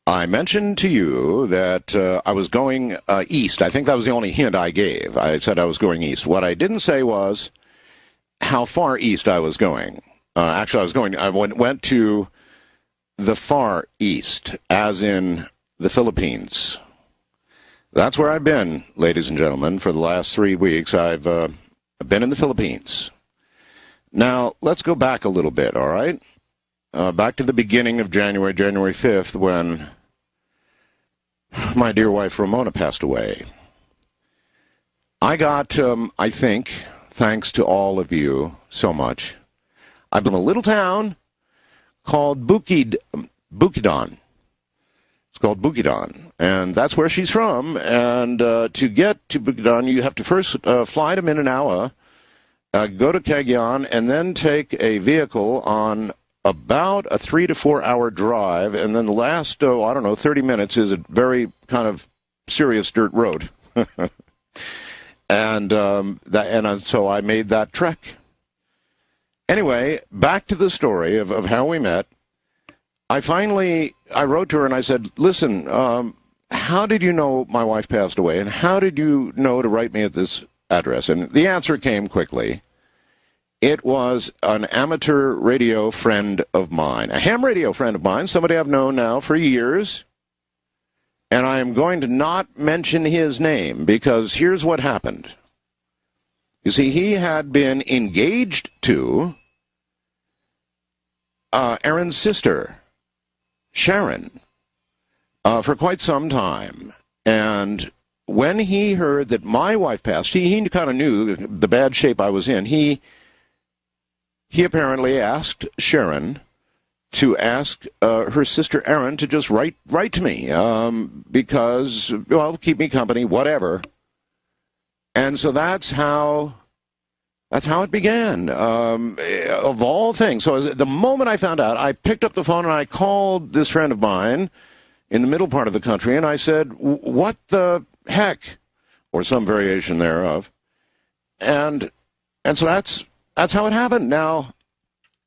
S1: I mentioned to you that I was going east. I think that was the only hint I gave. I said I was going east. What I didn't say was how far east I was going. Actually, I went to the far east, as in the Philippines. That's where I've been, ladies and gentlemen, for the last 3 weeks. I've been in the Philippines. Now, let's go back a little bit, all right? Back to the beginning of January 5th, when my dear wife Ramona passed away. I got, I think, thanks to all of you so much, I'm from a little town called Bukidnon. It's called Bukidnon, and that's where she's from. And to get to Bukidnon, you have to first fly to Mindanao, go to Cagayan, and then take a vehicle on about a 3 to 4 hour drive, and then the last, 30 minutes is a very kind of serious dirt road. So I made that trek. Anyway, back to the story of how we met. I wrote to her and I said, listen, how did you know my wife passed away, and how did you know to write me at this address? And the answer came quickly. It was an amateur radio friend of mine, a ham radio friend of mine, somebody I've known now for years. And I am going to not mention his name, because here's what happened. You see, he had been engaged to Aaron's sister, Sharon, for quite some time. And when he heard that my wife passed, he kind of knew the bad shape I was in. He apparently asked Sharon to ask her sister Aaron to just write to me, because, keep me company, whatever. And so that's how it began, of all things. So the moment I found out, I picked up the phone and I called this friend of mine in the middle part of the country, and I said, what the heck, or some variation thereof. And so that's how it happened. Now,